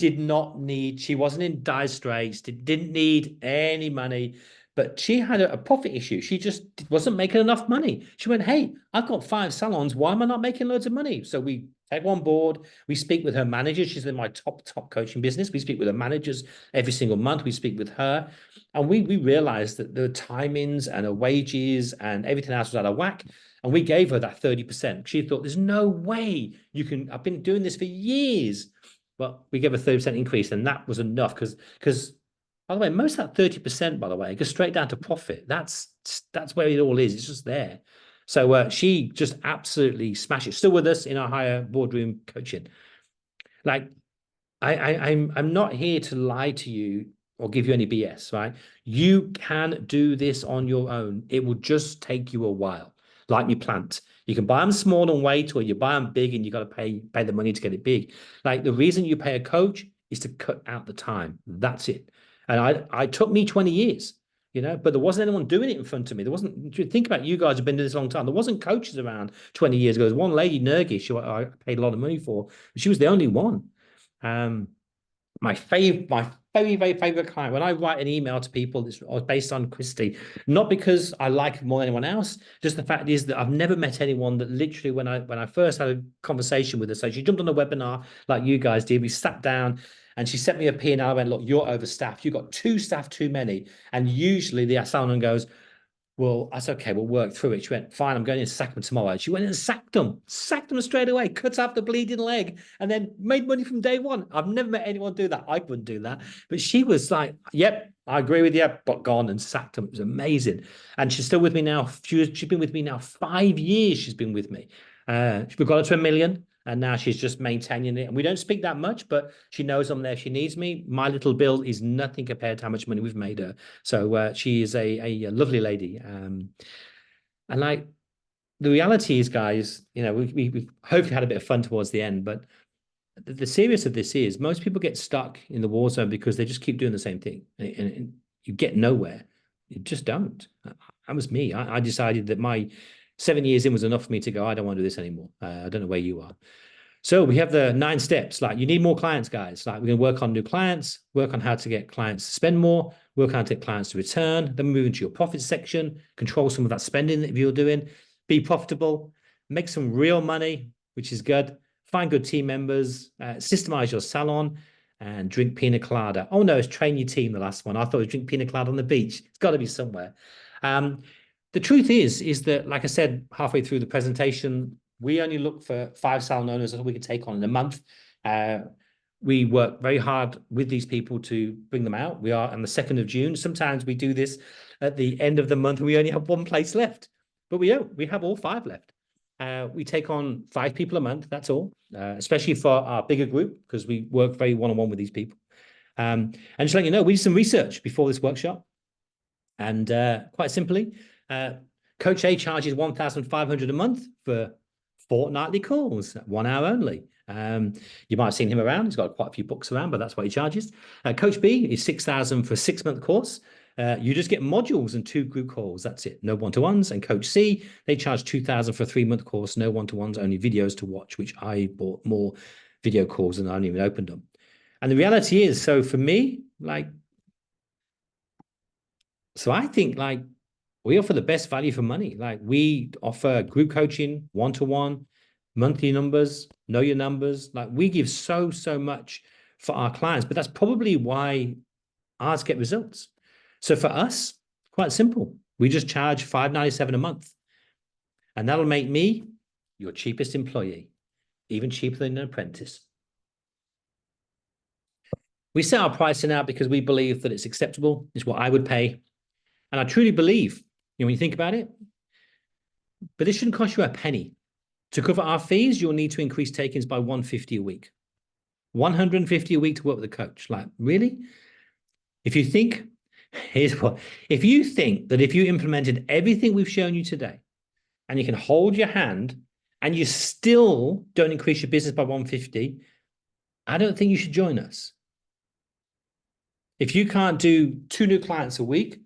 wasn't in dire straits, didn't need any money, but she had a profit issue. She just wasn't making enough money. She went, hey, I've got 5 salons. Why am I not making loads of money? So we take her on board. We speak with her managers. She's in my top coaching business. We speak with her managers every single month. We speak with her. And we realized that the timings and her wages and everything else was out of whack. And we gave her that 30%. She thought, there's no way you can, I've been doing this for years. But we gave a 30% increase, and that was enough because by the way, most of that 30%, by the way, goes straight down to profit. That's where it all is. It's just there. So she just absolutely smashed it. Still with us in our higher boardroom coaching. Like, I'm not here to lie to you or give you any BS, right? You can do this on your own. It will just take you a while. Like your plant. You can buy them small and wait, or you buy them big and you got to pay the money to get it big. Like, the reason you pay a coach is to cut out the time. That's it. And I took me 20 years, but there wasn't anyone doing it in front of me. There wasn't, think about, you guys have been doing this a long time. There wasn't coaches around 20 years ago. There was one lady, Nergish, who I paid a lot of money for. She was the only one. My very, very favorite client, when I write an email to people, it's based on Christy, not because I like her more than anyone else, just the fact is that I've never met anyone that literally, when I first had a conversation with her, so she jumped on a webinar like you guys did, we sat down and she sent me a P&L. I went, look, you're overstaffed. You've got 2 staff too many. And usually the salon goes, well, that's okay, we'll work through it. She went, fine, I'm going to sack them tomorrow. She went and sacked them straight away, cut off the bleeding leg, and then made money from day one. I've never met anyone do that. I couldn't do that. But she was like, yep, I agree with you, but gone and sacked them. It was amazing. And she's still with me now. She's been with me now 5 years. She's been with me. We've got her to 1 million. And now she's just maintaining it. And we don't speak that much, but she knows I'm there if she needs me. My little bill is nothing compared to how much money we've made her. So she is a lovely lady. And like, the reality is, guys, we've hopefully had a bit of fun towards the end, but the serious of this is most people get stuck in the war zone because they just keep doing the same thing. And you get nowhere. You just don't. That was me. I decided that my 7 years in was enough for me to go, I don't want to do this anymore. I don't know where you are. So we have the 9 steps. Like, you need more clients, guys. Like, we're going to work on new clients, work on how to get clients to spend more, work on how to get clients to return, then move into your profit section, control some of that spending that you're doing, be profitable, make some real money, which is good, find good team members, systemize your salon, and drink pina colada. Oh no, it's train your team, the last one. I thought it was drink pina colada on the beach. It's got to be somewhere. The truth is that, like I said, halfway through the presentation, we only look for 5 salon owners that we can take on in a month. We work very hard with these people to bring them out. We are on the 2nd of June. Sometimes we do this at the end of the month and we only have 1 place left, but we don't. We have all 5 left. We take on 5 people a month. That's all, especially for our bigger group, because we work very one-on-one with these people. And just let you know, we did some research before this workshop. And quite simply, Coach A charges $1,500 a month for fortnightly calls, 1 hour only. You might have seen him around. He's got quite a few books around, but that's what he charges. Coach B is $6,000 for a 6-month course. You just get modules and 2 group calls. That's it. No one-to-ones. And Coach C, they charge $2,000 for a 3-month course. No one-to-ones, only videos to watch, which I bought more video calls and I haven't even opened them. And the reality is, so for me, I think we offer the best value for money. Like, we offer group coaching, one-to-one, monthly numbers, know your numbers. Like, we give so much for our clients, but that's probably why ours get results. So for us, quite simple. We just charge $597 a month. And that'll make me your cheapest employee, even cheaper than an apprentice. We set our pricing out because we believe that it's acceptable. It's what I would pay. And I truly believe, when you think about it, but this shouldn't cost you a penny. To cover our fees, you'll need to increase take-ins by $150 a week. $150 a week to work with a coach. Like, really? If you think Here's what, if you think that if you implemented everything we've shown you today and you can hold your hand and you still don't increase your business by 150, I don't think you should join us. If you can't do 2 new clients a week,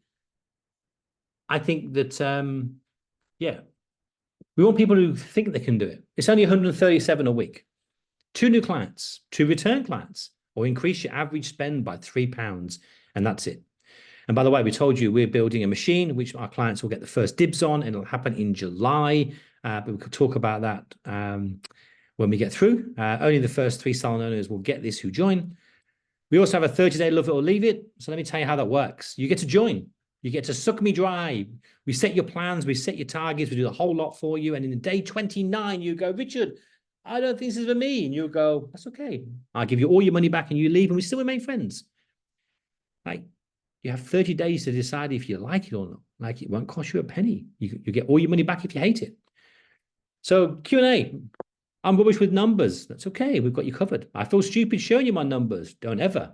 I think that, yeah, we want people who think they can do it. It's only 137 a week. 2 new clients, 2 return clients, or increase your average spend by £3, and that's it. And by the way, we told you we're building a machine which our clients will get the first dibs on, and it'll happen in July. But we could talk about that when we get through. Only the first 3 salon owners will get this who join. We also have a 30-day love it or leave it. So let me tell you how that works. You get to join. You get to suck me dry. We set your plans. We set your targets. We do the whole lot for you. And in day 29, you go, Richard, I don't think this is for me. And you go, that's okay. I'll give you all your money back and you leave and we still remain friends. Like, you have 30 days to decide if you like it or not. Like, it won't cost you a penny. You get all your money back if you hate it. So Q&A. I'm rubbish with numbers. That's okay. We've got you covered. I feel stupid showing you my numbers. Don't ever.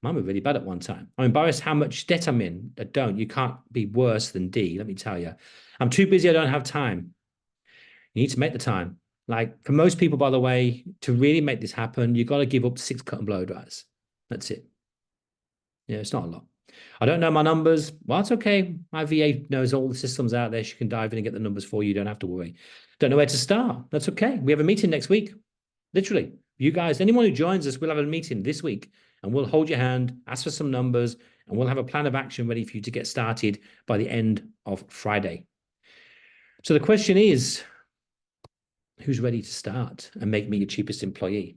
Mine were really bad at one time. I'm embarrassed how much debt I'm in. Don't. You can't be worse than D, let me tell you. I'm too busy. I don't have time. You need to make the time. Like, for most people, by the way, to really make this happen, you've got to give up 6 cut and blow dryers. That's it. Yeah, it's not a lot. I don't know my numbers. Well, it's okay. My VA knows all the systems out there. She can dive in and get the numbers for you. You don't have to worry. Don't know where to start. That's okay. We have a meeting next week. Literally. You guys, anyone who joins us, we'll have a meeting this week and we'll hold your hand, ask for some numbers, and we'll have a plan of action ready for you to get started by the end of Friday. So the question is, who's ready to start and make me your cheapest employee?